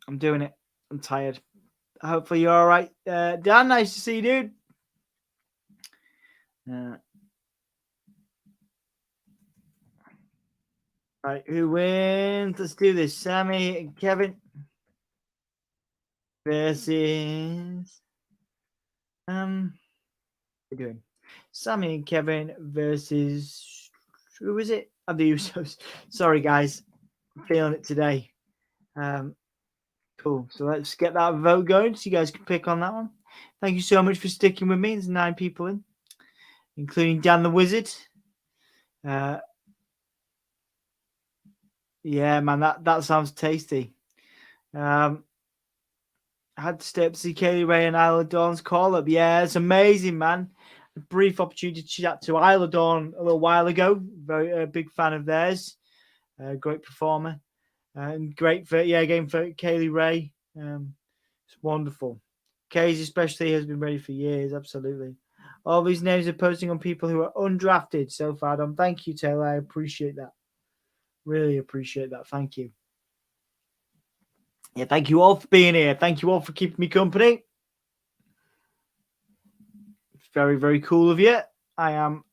I'm doing it. I'm tired. Hopefully you're all right. Dan, nice to see you, dude. Right, who wins? Let's do this. Sami and Kevin versus what are we doing? Sami and Kevin versus who is it? The Usos. Sorry, guys. I'm feeling it today. Cool. So let's get that vote going so you guys can pick on that one. Thank you so much for sticking with me. There's 9 people in, including Dan the Wizard. Yeah, man, that sounds tasty. I had to stay up to see Kaylee Ray and Isla Dawn's call up. Yeah, it's amazing, man. A brief opportunity to chat to Isla Dawn a little while ago. Very big fan of theirs. Great performer. And great game for Kaylee Ray. It's wonderful. Kay's especially has been ready for years. Absolutely. All these names are posting on people who are undrafted so far. Don, thank you, Taylor. I appreciate that. Really appreciate that. Thank you. Yeah, thank you all for being here. Thank you all for keeping me company. It's very, very cool of you. I am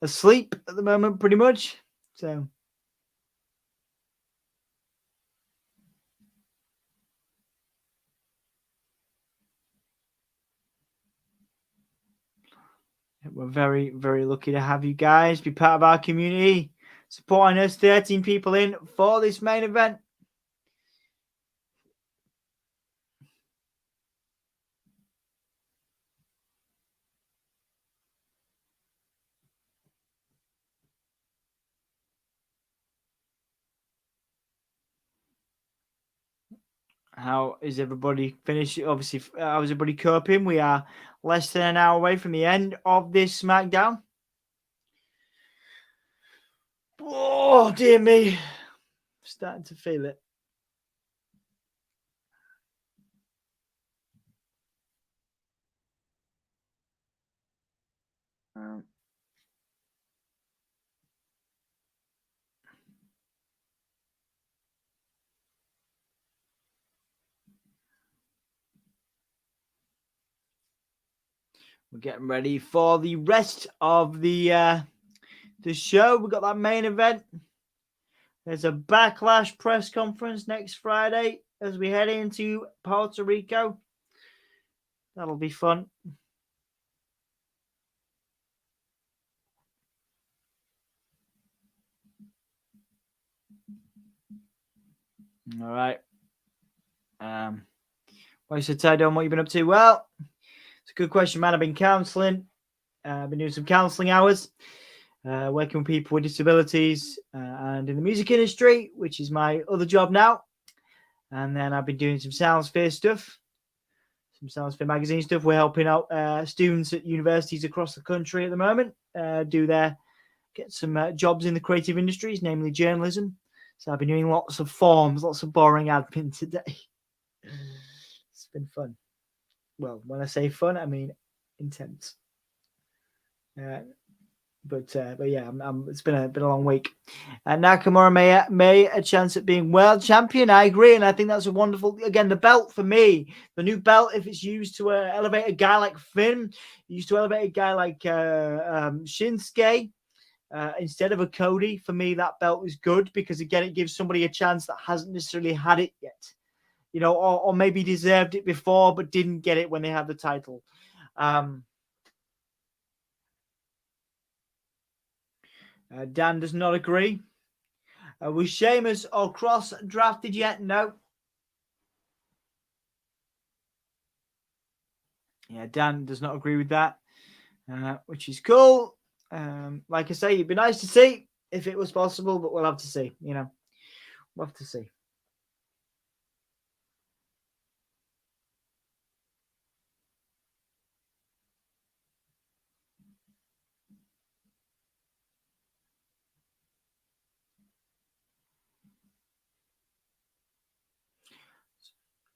asleep at the moment, pretty much. So. We're very, very lucky to have you guys be part of our community, supporting us. 13 people in for this main event. How is everybody finished? Obviously, how is everybody coping? We are less than an hour away from the end of this SmackDown. Oh, dear me. Starting to feel it. We're getting ready for the rest of the show. We've got that main event. There's a Backlash press conference next Friday as we head into Puerto Rico. That'll be fun. All right. Why so tied on? What you been up to? Well, it's a good question, man. I've been counselling. I've been doing some counselling hours, working with people with disabilities, and in the music industry, which is my other job now. And then I've been doing some Soundsphere stuff, some Soundsphere magazine stuff. We're helping out students at universities across the country at the moment get some jobs in the creative industries, namely journalism. So I've been doing lots of forms, lots of boring admin today. It's been fun. Well, when I say fun, I mean intense. But yeah, it's been a long week. Nakamura may a chance at being world champion. I agree, and I think that's a wonderful. Again, the belt for me, the new belt, if it's used to elevate a guy like Finn, used to elevate a guy like Shinsuke instead of a Cody. For me, that belt is good because again, it gives somebody a chance that hasn't necessarily had it yet, you know, or maybe deserved it before but didn't get it when they had the title. Dan does not agree. Was Sheamus or Cross drafted yet? No. Yeah, Dan does not agree with that, which is cool. Like I say, it'd be nice to see if it was possible, but we'll have to see. You know, we'll have to see.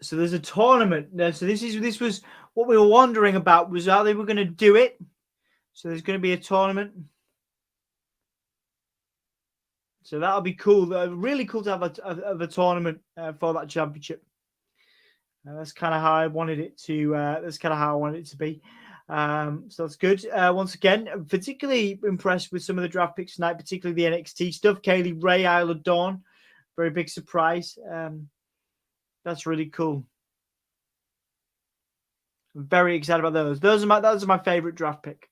So there's a tournament. So this was what we were wondering about, was how they were going to do it. So there's going to be a tournament. So that'll be cool. Really cool to have a tournament for that championship. That's kind of how I wanted it to. That's kind of how I wanted it to be. So that's good. Once again, I'm particularly impressed with some of the draft picks tonight, particularly the NXT stuff. Kaylee Ray, Isla Dawn, very big surprise. That's really cool. I'm very excited about those. Those are my favorite draft pick.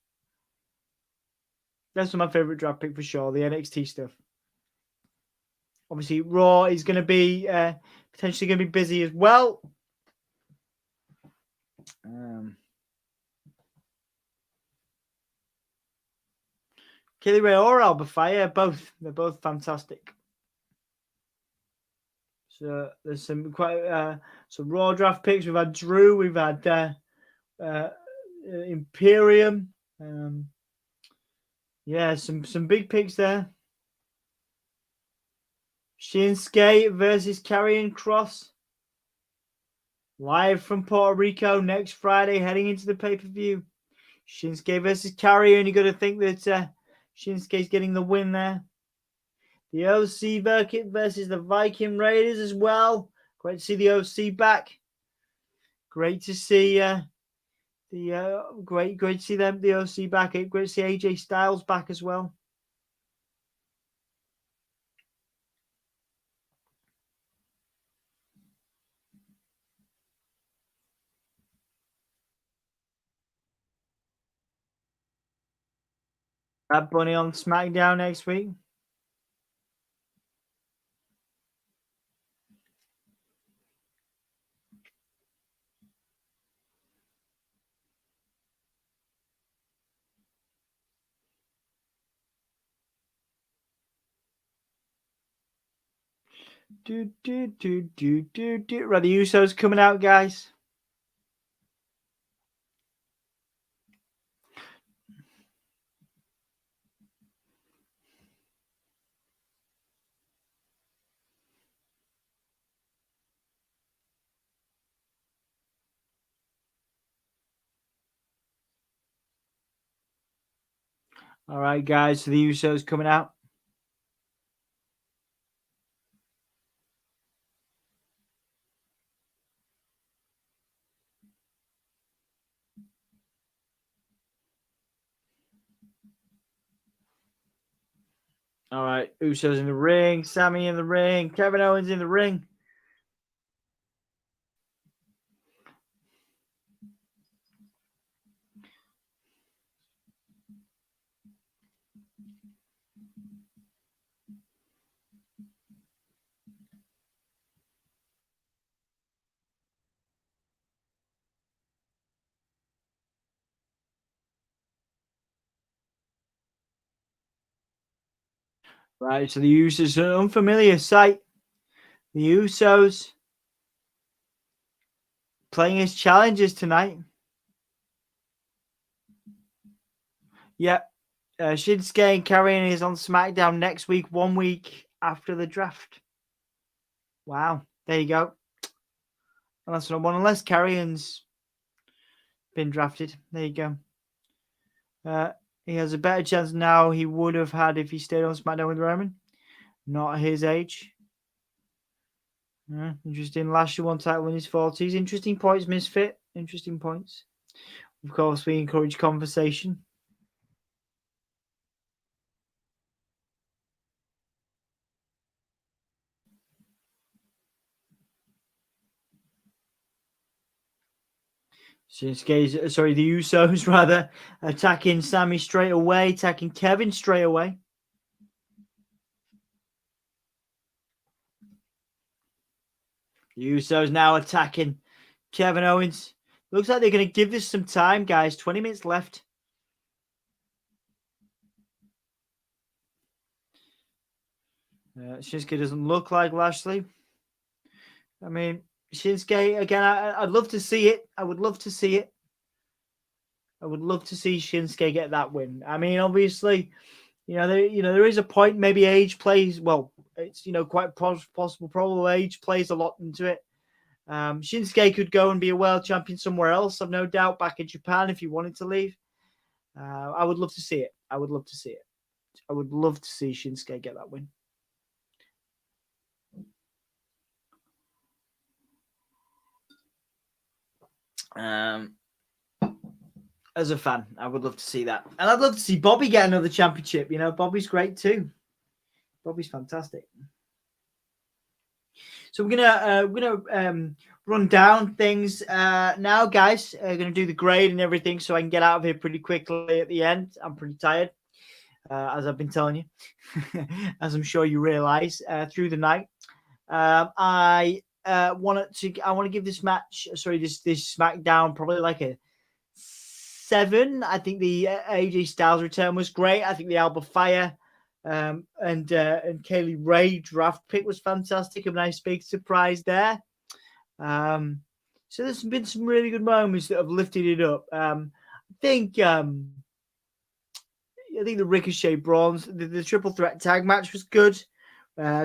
That's my favorite draft pick for sure. The NXT stuff. Obviously, Raw is going to be potentially going to be busy as well. Kaylee Ray or Alba Fire, both. They're both fantastic. So there's some quite some Raw draft picks. We've had Drew. We've had Imperium. Yeah, some big picks there. Shinsuke versus Karrion Kross. Live from Puerto Rico next Friday, heading into the pay-per-view. Shinsuke versus Karrion. You got to think that Shinsuke's getting the win there. The OC Circuit versus the Viking Raiders as well. Great to see the OC back. Great to see great to see them, the OC back. Great to see AJ Styles back as well. Bad Bunny on SmackDown next week. Right, the Usos coming out, guys. All right, guys. So the Usos coming out. All right, Usos in the ring, Sammy in the ring, Kevin Owens in the ring. Right, so the Usos, an unfamiliar sight. The Usos playing as challengers tonight. Yep. Shinsuke and Karrion is on SmackDown next week, 1 week after the draft. Wow. There you go. And that's not one unless Karrion's been drafted. There you go. He has a better chance now he would have had if he stayed on SmackDown with Roman. Not at his age. Interesting. Lashley won title in his 40s. Interesting points, Misfit. Interesting points. Of course, we encourage conversation. Shinsuke's, sorry, the Usos rather, attacking Sammy straight away, attacking Kevin straight away. The Usos now attacking Kevin Owens. Looks like they're going to give this some time, guys. 20 minutes left. Shinsuke doesn't look like Lashley. I mean, Shinsuke, again, I'd love to see it. I would love to see it. I would love to see Shinsuke get that win. I mean, obviously, there is a point. Maybe age plays. Well, it's quite possible. Probably age plays a lot into it. Shinsuke could go and be a world champion somewhere else. I've no doubt back in Japan if he wanted to leave. I would love to see it. I would love to see it. I would love to see Shinsuke get that win. As a fan, I would love to see that, and I'd love to see Bobby get another championship. Bobby's great too. Bobby's fantastic. So we're gonna run down things now, guys. Gonna do the grade and everything, so I can get out of here pretty quickly at the end. I'm pretty tired, as I've been telling you, as I'm sure you realize through the night. I want to give this match, this SmackDown probably like a 7. I think the AJ Styles return was great. I think the Alba Fire and Kaylee Ray draft pick was fantastic. A nice big surprise there. So there's been some really good moments that have lifted it up. I think the Ricochet Bronze, the triple threat tag match was good.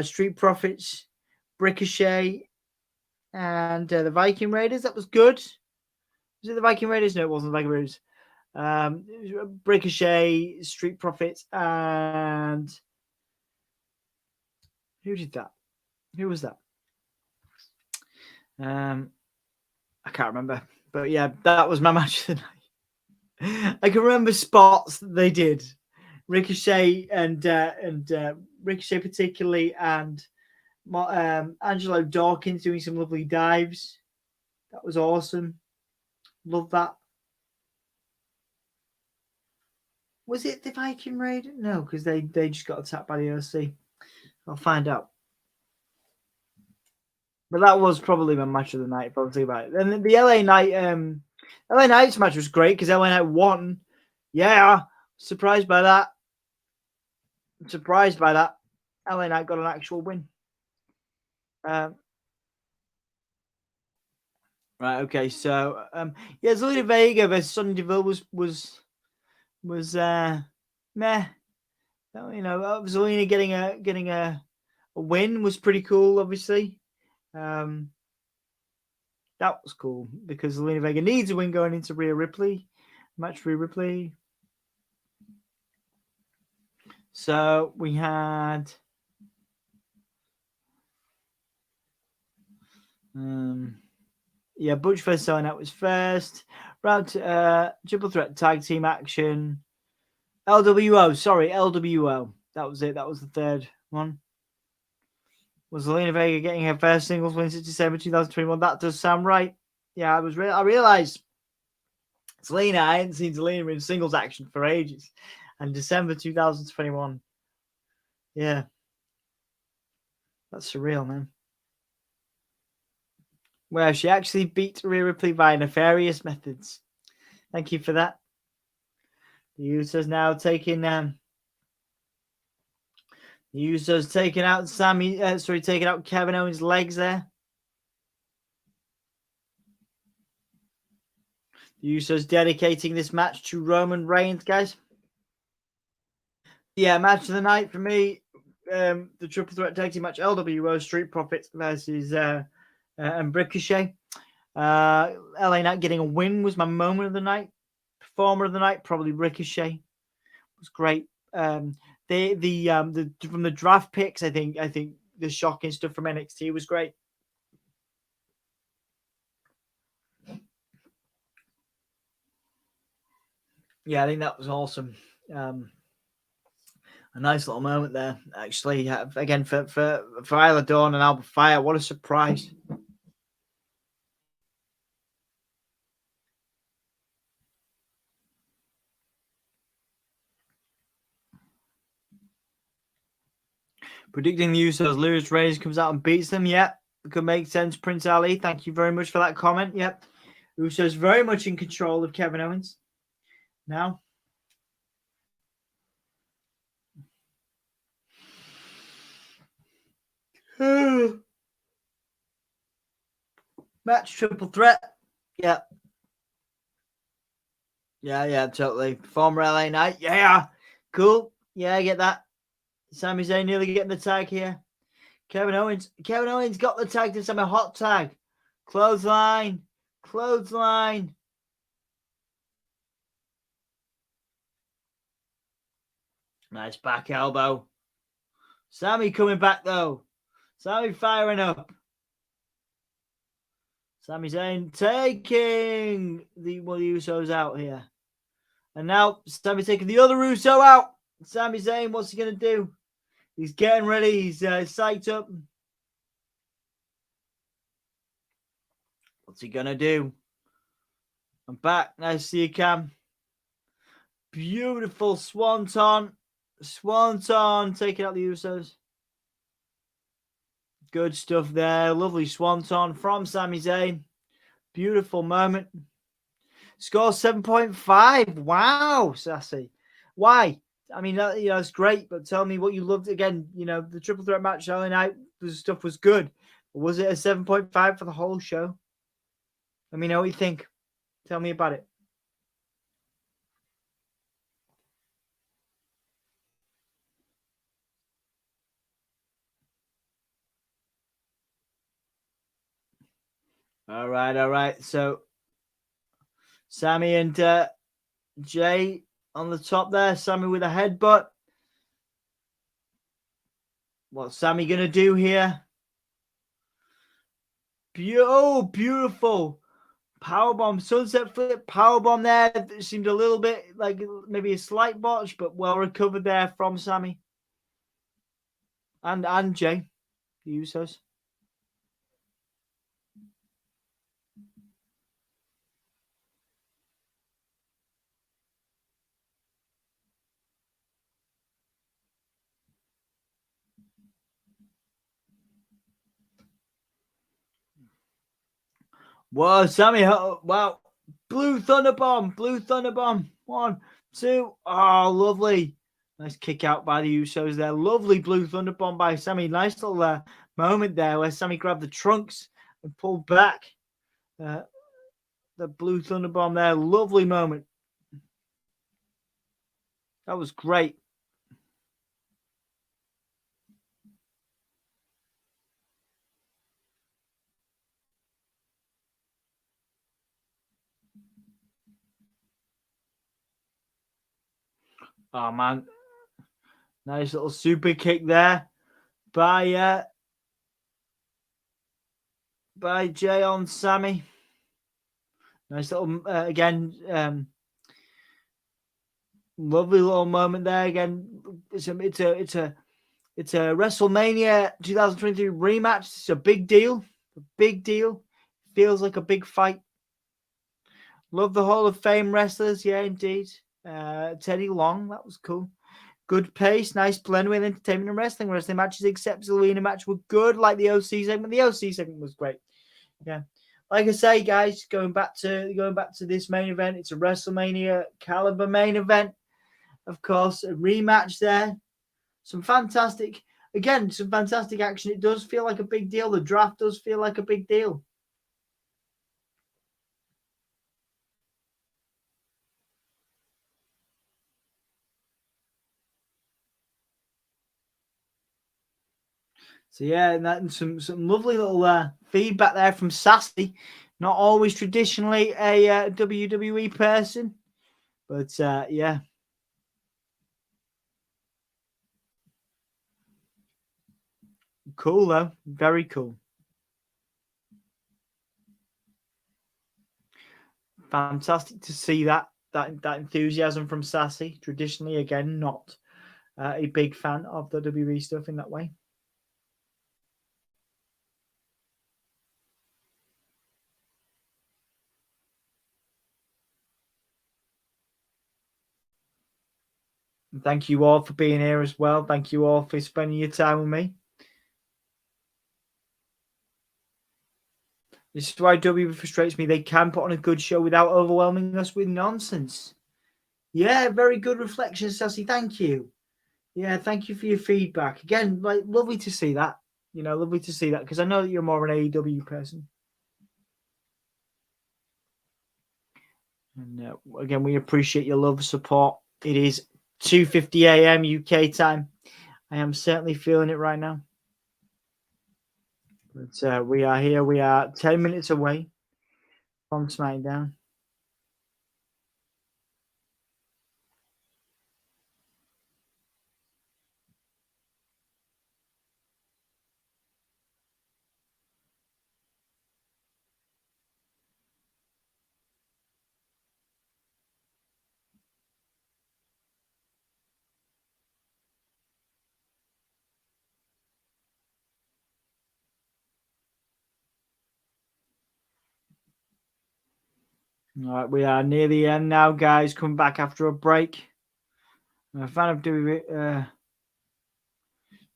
Street Profits, Ricochet, and the Viking Raiders. That was good. Was it the Viking Raiders? No, it wasn't the Viking Raiders. Ricochet, Street Profits, and who did that? Who was that? I can't remember. But yeah, that was my match of the night. I can remember spots that they did. Ricochet and Ricochet particularly, and Angelo Dawkins doing some lovely dives. That was awesome. Love that. Was it the Viking Raid? No, because they just got attacked by the OC. I'll find out. But that was probably my match of the night, if I think about it. And the LA Knight's match was great because LA Knight won. Yeah, surprised by that. LA Knight got an actual win. Right, okay, so Zelina Vega versus Sonya Deville was meh. Zelina getting a win was pretty cool, obviously. That was cool because Zelina Vega needs a win going into Rhea Ripley. Match Rhea Ripley. So we had Butch versus Sonya was first. Round triple threat tag team action. LWO. That was it. That was the third one. Was Zelina Vega getting her first singles win since December 2021? That does sound right. Yeah, I realized Zelina. I hadn't seen Zelina in singles action for ages. And December 2021. Yeah. That's surreal, man. Well, she actually beat Rhea Ripley by nefarious methods. Thank you for that. The Usos now taking The Usos taking out taking out Kevin Owens' legs there. The Usos dedicating this match to Roman Reigns, guys. Yeah, match of the night for me. The triple threat tag team match: LWO Street Profits versus and Ricochet. LA Knight getting a win was my moment of the night. Performer of the night, probably Ricochet. It was great. From the draft picks, I think the shocking stuff from NXT was great. Yeah, I think that was awesome. A nice little moment there, actually. Again, for Isla Dawn and Alba Fire, what a surprise. Predicting the Usos lose, Reigns comes out and beats them. Yeah, could make sense. Prince Ali, thank you very much for that comment. Yep. Usos very much in control of Kevin Owens. Now. Match triple threat. Yeah. Yeah, totally. Former LA Knight. Yeah. Cool. Yeah, I get that. Sami Zayn nearly getting the tag here. Kevin Owens got the tag to Sami. Hot tag. Clothesline. Nice back elbow. Sami coming back though. Sami firing up. Sami Zayn taking the Usos out here. And now Sami taking the other Uso out. Sami Zayn, what's he going to do? He's getting ready. He's psyched up. What's he going to do? I'm back. Nice to see you, Cam. Beautiful swanton. Swanton taking out the Usos. Good stuff there. Lovely swanton from Sami Zayn. Beautiful moment. Score 7.5. Wow, Sassy. Why? I mean, it's great, but tell me what you loved. Again, the triple threat match Saturday night, the stuff was good. Was it a 7.5 for the whole show? Let me know what you think. Tell me about it. All right. So, Sami and Jay on the top there. Sami with a headbutt. What's Sami going to do here? Beautiful. Powerbomb, sunset flip, powerbomb there. It seemed a little bit like maybe a slight botch, but well recovered there from Sami. And Jay, the Usos. Whoa, Sami, wow. Blue Thunder Bomb. 1, 2. Oh, lovely. Nice kick out by the Usos there. Lovely Blue Thunder Bomb by Sami. Nice little moment there where Sami grabbed the trunks and pulled back. The Blue Thunder Bomb there. Lovely moment. That was great. Oh, man. Nice little super kick there by Jay on Sami. Nice little, again, lovely little moment there. Again, it's a WrestleMania 2023 rematch. It's a big deal. Feels like a big fight. Love the Hall of Fame wrestlers. Yeah, indeed. Teddy Long, that was cool. Good pace, nice blend with entertainment and wrestling. Wrestling matches, except the arena match, were good. Like the OC segment. The OC segment was great. Yeah, like I say, guys, going back to this main event, it's a WrestleMania caliber main event. Of course, a rematch there. some fantastic action. It does feel like a big deal. The draft does feel like a big deal. So yeah, and some lovely little feedback there from Sassy. Not always traditionally a WWE person, but yeah. Cool though, very cool. Fantastic to see that enthusiasm from Sassy. Traditionally, again, not a big fan of the WWE stuff in that way. And thank you all for being here as well. Thank you all for spending your time with me. This is why WWE frustrates me. They can put on a good show without overwhelming us with nonsense. Yeah, very good reflection, Sassy. Thank you. Yeah, thank you for your feedback. Again, like, lovely to see that. You know, lovely to see that because I know that you're more an AEW person. And again, we appreciate your love, support. It is 2:50 a.m. UK time. I am certainly feeling it right now. But we are here. We are 10 minutes away from SmackDown. All right, we are near the end now, guys. Coming back after a break. I'm a fan of WWE.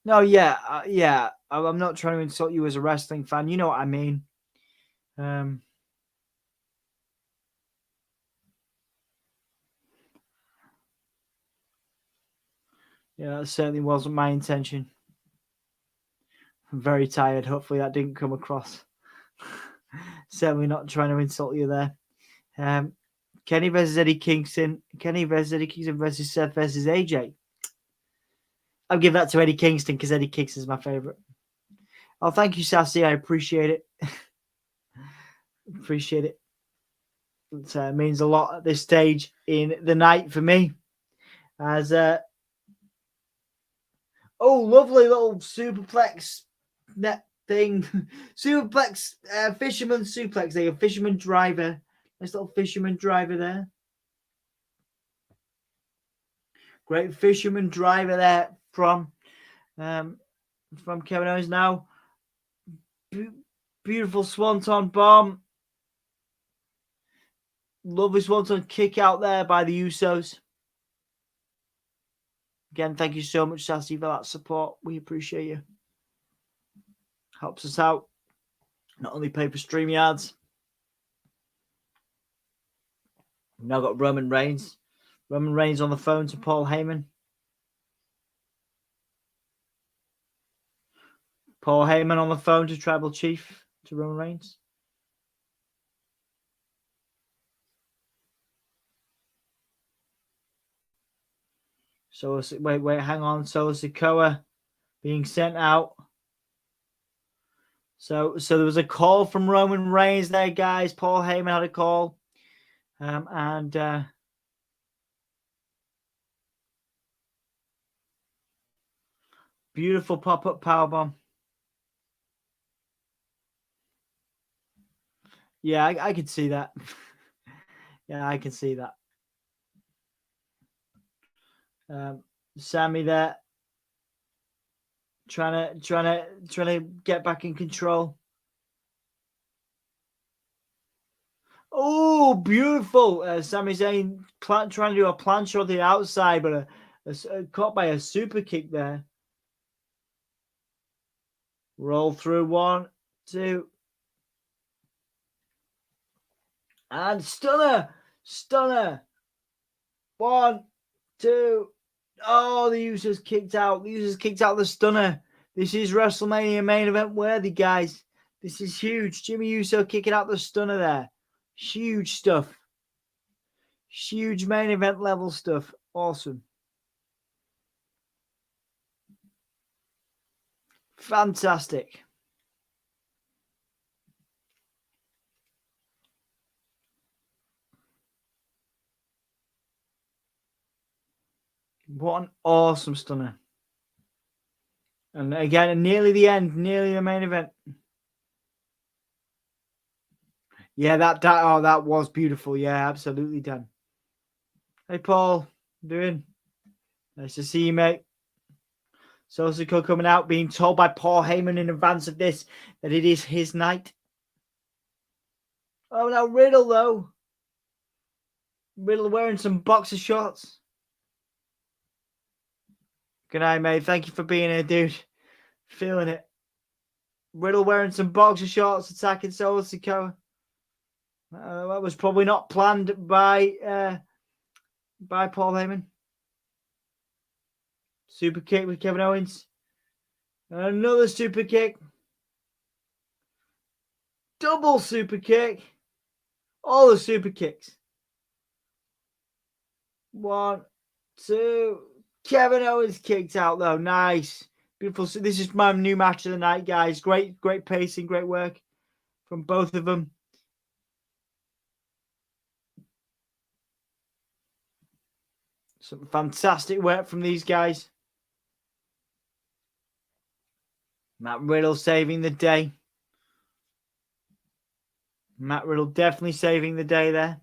No, yeah, yeah. I'm not trying to insult you as a wrestling fan. You know what I mean. Yeah, that certainly wasn't my intention. I'm very tired. Hopefully that didn't come across. Certainly not trying to insult you there. Kenny versus Eddie Kingston. Kenny versus Eddie Kingston versus Seth versus AJ. I'll give that to Eddie Kingston because Eddie Kingston is my favorite. Oh, thank you, Sassy. I appreciate it. Appreciate it. It means a lot at this stage in the night for me. As lovely little superplex net thing. Superplex, fisherman suplex. There, a fisherman driver. Nice little fisherman driver there. Great fisherman driver there from Kevin Owens now. Beautiful swanton bomb. Lovely swanton kick out there by the Usos. Again, thank you so much, Sassy, for that support. We appreciate you. Helps us out. Not only pay for StreamYards. We've now got Roman Reigns. Roman Reigns on the phone to Paul Heyman. Paul Heyman on the phone to Tribal Chief, to Roman Reigns. So wait, hang on. Solo Sikoa being sent out. So there was a call from Roman Reigns there, guys. Paul Heyman had a call. And beautiful pop-up powerbomb. Yeah, I could see that. Yeah, I can see that. Sammy there, trying to get back in control. Oh, beautiful! Sami Zayn trying to do a plancha on the outside, but caught by a super kick there. Roll through 1, 2, and stunner. 1, 2. Oh, the Usos kicked out. The Usos kicked out the stunner. This is WrestleMania main event worthy, guys. This is huge. Jimmy Uso kicking out the stunner there. Huge stuff. Huge main event level stuff. Awesome. Fantastic. What an awesome stunner. And again, nearly the end, nearly the main event. Yeah, that was beautiful. Yeah, absolutely done. Hey, Paul. Doing? Nice to see you, mate. Sosiko coming out, being told by Paul Heyman in advance of this that it is his night. Oh, now Riddle, though. Riddle wearing some boxer shorts. Good night, mate. Thank you for being here, dude. Feeling it. Riddle wearing some boxer shorts, attacking Solo Sikoa. That was probably not planned by Paul Heyman. Super kick with Kevin Owens. Another super kick. Double super kick. All the super kicks. 1, 2. Kevin Owens kicked out though. Nice. Beautiful. So this is my new match of the night, guys. Great pacing, great work from both of them. Some fantastic work from these guys. Matt Riddle saving the day. Matt Riddle definitely saving the day there.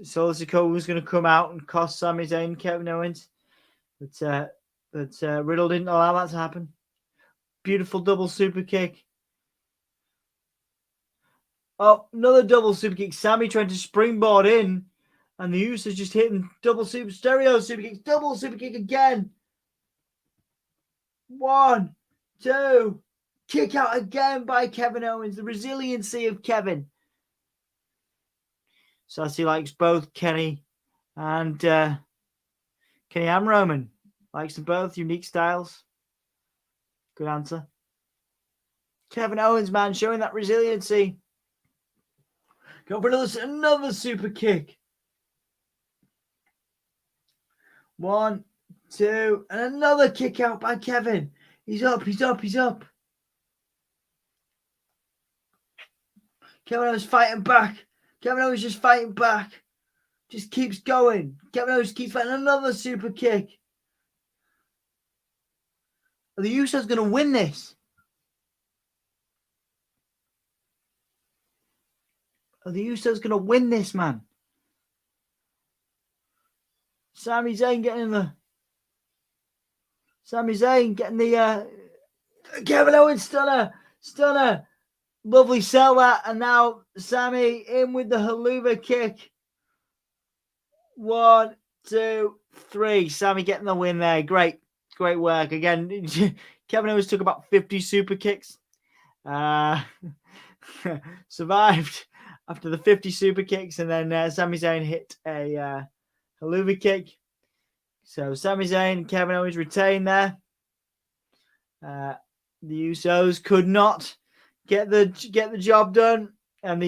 Solo Sikoa was going to come out and cost Sami Zayn, Kevin Owens. But Riddle didn't allow that to happen. Beautiful double super kick. Oh, another double super kick. Sami trying to springboard in. And the Usos just hitting double stereo super kick. Double super kick again. 1, 2. Kick out again by Kevin Owens. The resiliency of Kevin. Sassy likes both Kenny and Roman. Likes them both. Unique styles. Good answer. Kevin Owens, man, showing that resiliency. Go for another super kick. 1, 2, and another kick out by Kevin. He's up. Kevin Owens fighting back. Kevin Owens just fighting back. Just keeps going. Kevin Owens keeps fighting another super kick. Are the Usos going to win this? Are the Usos going to win this, man? Sami Zayn getting the Kevin Owens stunner. Lovely sell that, and now Sami in with the haluva kick. 1, 2, 3. Sami getting the win there. Great work again. Kevin Owens took about 50 super kicks. Survived after the 50 super kicks, and then Sami Zayn hit a haluva kick. So Sami Zayn and Kevin Owens retain there. The Usos could not get the job done, and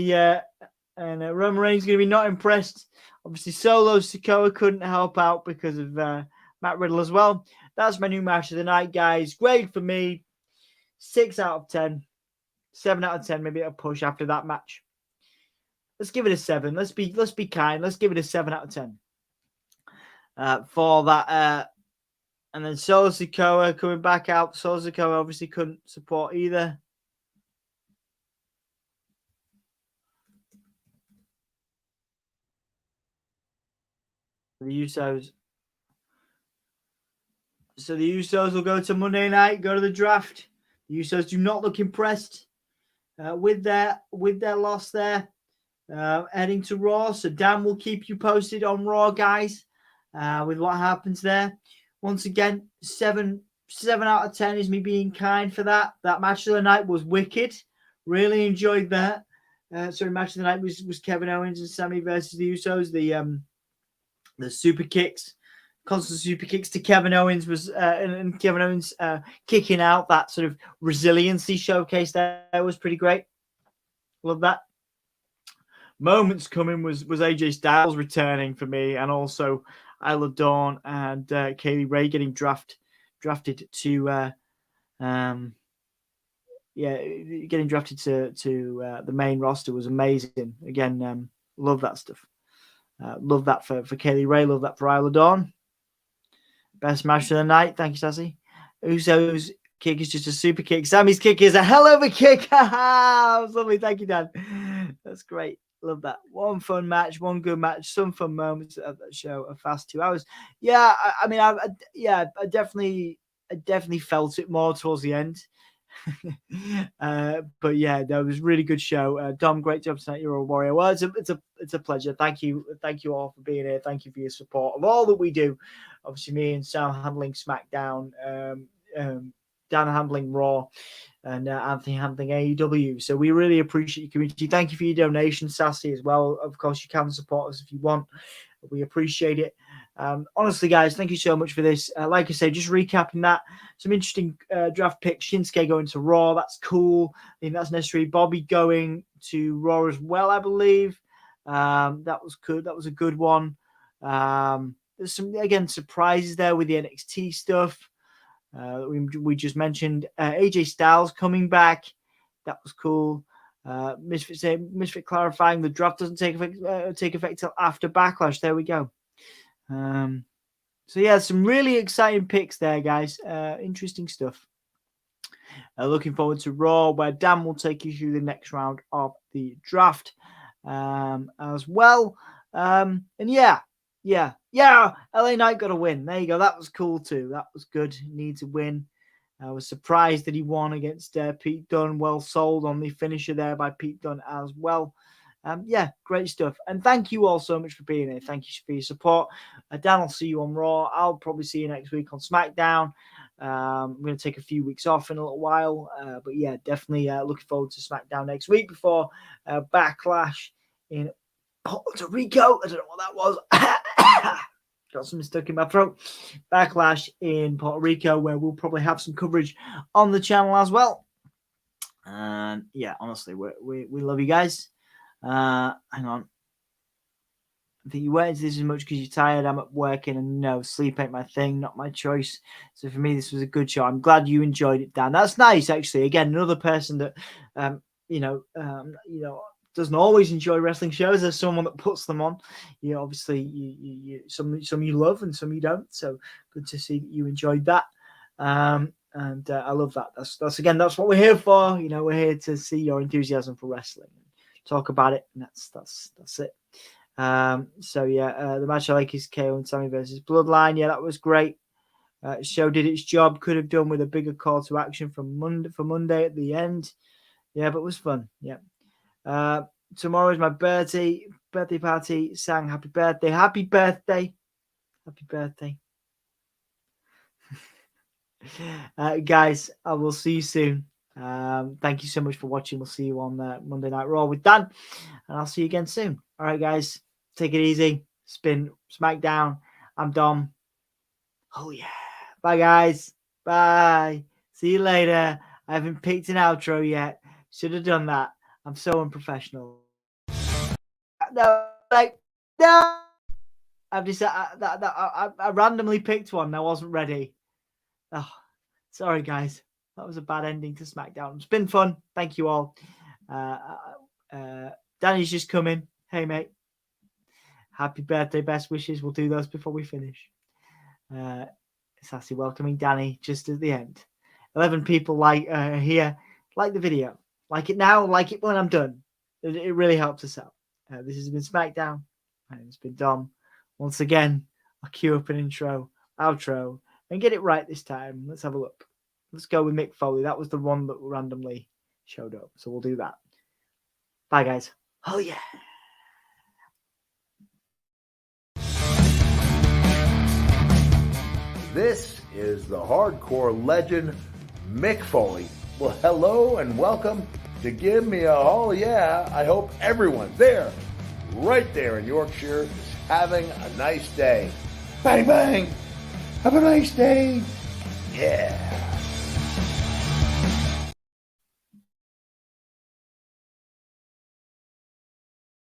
Roman Reigns is going to be not impressed. Obviously, Solo Sikoa couldn't help out because of Matt Riddle as well. That's my new match of the night, guys. Great for me. 6 out of 10. 7 out of 10, maybe a push after that match. Let's give it a 7. Let's be kind. Let's give it a 7 out of 10. For that, and then Solo Sikoa coming back out. Solo Sikoa obviously couldn't support either. The Usos. So the Usos will go to Monday night, go to the draft. The Usos do not look impressed with their loss there. Heading to Raw. So Dan will keep you posted on Raw, guys, with what happens there. Once again, 7 out of 10 is me being kind for that. That match of the night was wicked. Really enjoyed that. Match of the night was Kevin Owens and Sami versus the Usos. The super kicks constant super kicks to Kevin Owens was and Kevin Owens kicking out. That sort of resiliency showcase there was pretty great. Love that. Moments coming was AJ Styles returning for me, and also Isla Dawn and Kaylee Ray getting drafted to getting drafted to the main roster was amazing. Again, love that stuff. Love that for Kaylee Ray. Love that for Isla Dawn. Best match of the night. Thank you, Sassy. Uso's kick is just a super kick. Sammy's kick is a hell of a kick. That was lovely. Thank you, Dan. That's great. Love that. One fun match, one good match, some fun moments of that show. A fast 2 hours. Yeah, I definitely felt it more towards the end. But yeah, that was a really good show. Dom, great job tonight. You're a warrior. Well, it's a pleasure. Thank you all for being here. Thank you for your support of all that we do. Obviously, me and Sam handling SmackDown, Dan handling Raw, and Anthony handling AEW. So we really appreciate your community. Thank you for your donation, Sassy, as well. Of course, you can support us if you want. We appreciate it. Honestly, guys, thank you so much for this. Like I say, just recapping that, some interesting draft picks. Shinsuke going to Raw, that's cool. I think that's necessary. Bobby going to Raw as well, I believe. That was good. That was a good one. There's some, again, surprises there with the NXT stuff. We just mentioned AJ Styles coming back. That was cool. Misfit clarifying the draft doesn't take effect till after Backlash. There we go. So yeah, some really exciting picks there, guys. Interesting stuff. Looking forward to Raw, where Dan will take you through the next round of the draft as well. And yeah, LA Knight got a win. There you go. That was cool too. That was good. Needs a win. I was surprised that he won against Pete Dunne. Well sold on the finisher there by Pete Dunne as well. Yeah, great stuff. And thank you all so much for being here. Thank you for your support. Dan, I'll see you on Raw. I'll probably see you next week on SmackDown. I'm going to take a few weeks off in a little while. But yeah, definitely looking forward to SmackDown next week before Backlash in Puerto Rico. I don't know what that was. Got something stuck in my throat. Backlash in Puerto Rico, where we'll probably have some coverage on the channel as well. And yeah, honestly, we love you guys. Hang on. I think you went into this as much because you're tired. I'm at working, and no, sleep ain't my thing, not my choice. So for me, this was a good show. I'm glad you enjoyed it, Dan. That's nice, actually. Again, another person that doesn't always enjoy wrestling shows. There's someone that puts them on. You know, obviously, you some you love and some you don't. So good to see that you enjoyed that. And I love that. That's what we're here for. You know, we're here to see your enthusiasm for wrestling, talk about it, and that's it. So yeah, the match I like is KO and Sammy versus Bloodline. Yeah, that was great. Show did its job. Could have done with a bigger call to action from Monday at the end. Yeah, but it was fun. Yeah. Tomorrow is my birthday party. Sang happy birthday. Happy birthday. Guys, I will see you soon. Thank you so much for watching. We'll see you on Monday Night Raw with Dan, and I'll see you again soon. All right, guys, take it easy. It's been SmackDown. I'm Dom. Oh yeah. Bye, guys. Bye. See you later. I haven't picked an outro yet. Should have done that. I'm so unprofessional. No. I've decided I randomly picked one. I wasn't ready. Oh, sorry, guys. That was a bad ending to SmackDown. It's been fun. Thank you all. Danny's just come in. Hey, mate. Happy birthday. Best wishes. We'll do those before we finish. Sassy welcoming Danny just at the end. 11 people here. Like the video. Like it now. Like it when I'm done. It really helps us out. This has been SmackDown. My name's been Dom. Once again, I'll cue up an intro, outro, and get it right this time. Let's have a look. Let's go with Mick Foley. That was the one that randomly showed up. So we'll do that. Bye, guys. Oh, yeah. This is the hardcore legend, Mick Foley. Well, hello and welcome to Give Me a Oh Yeah. I hope everyone there, right there in Yorkshire, is having a nice day. Bang, bang. Have a nice day. Yeah.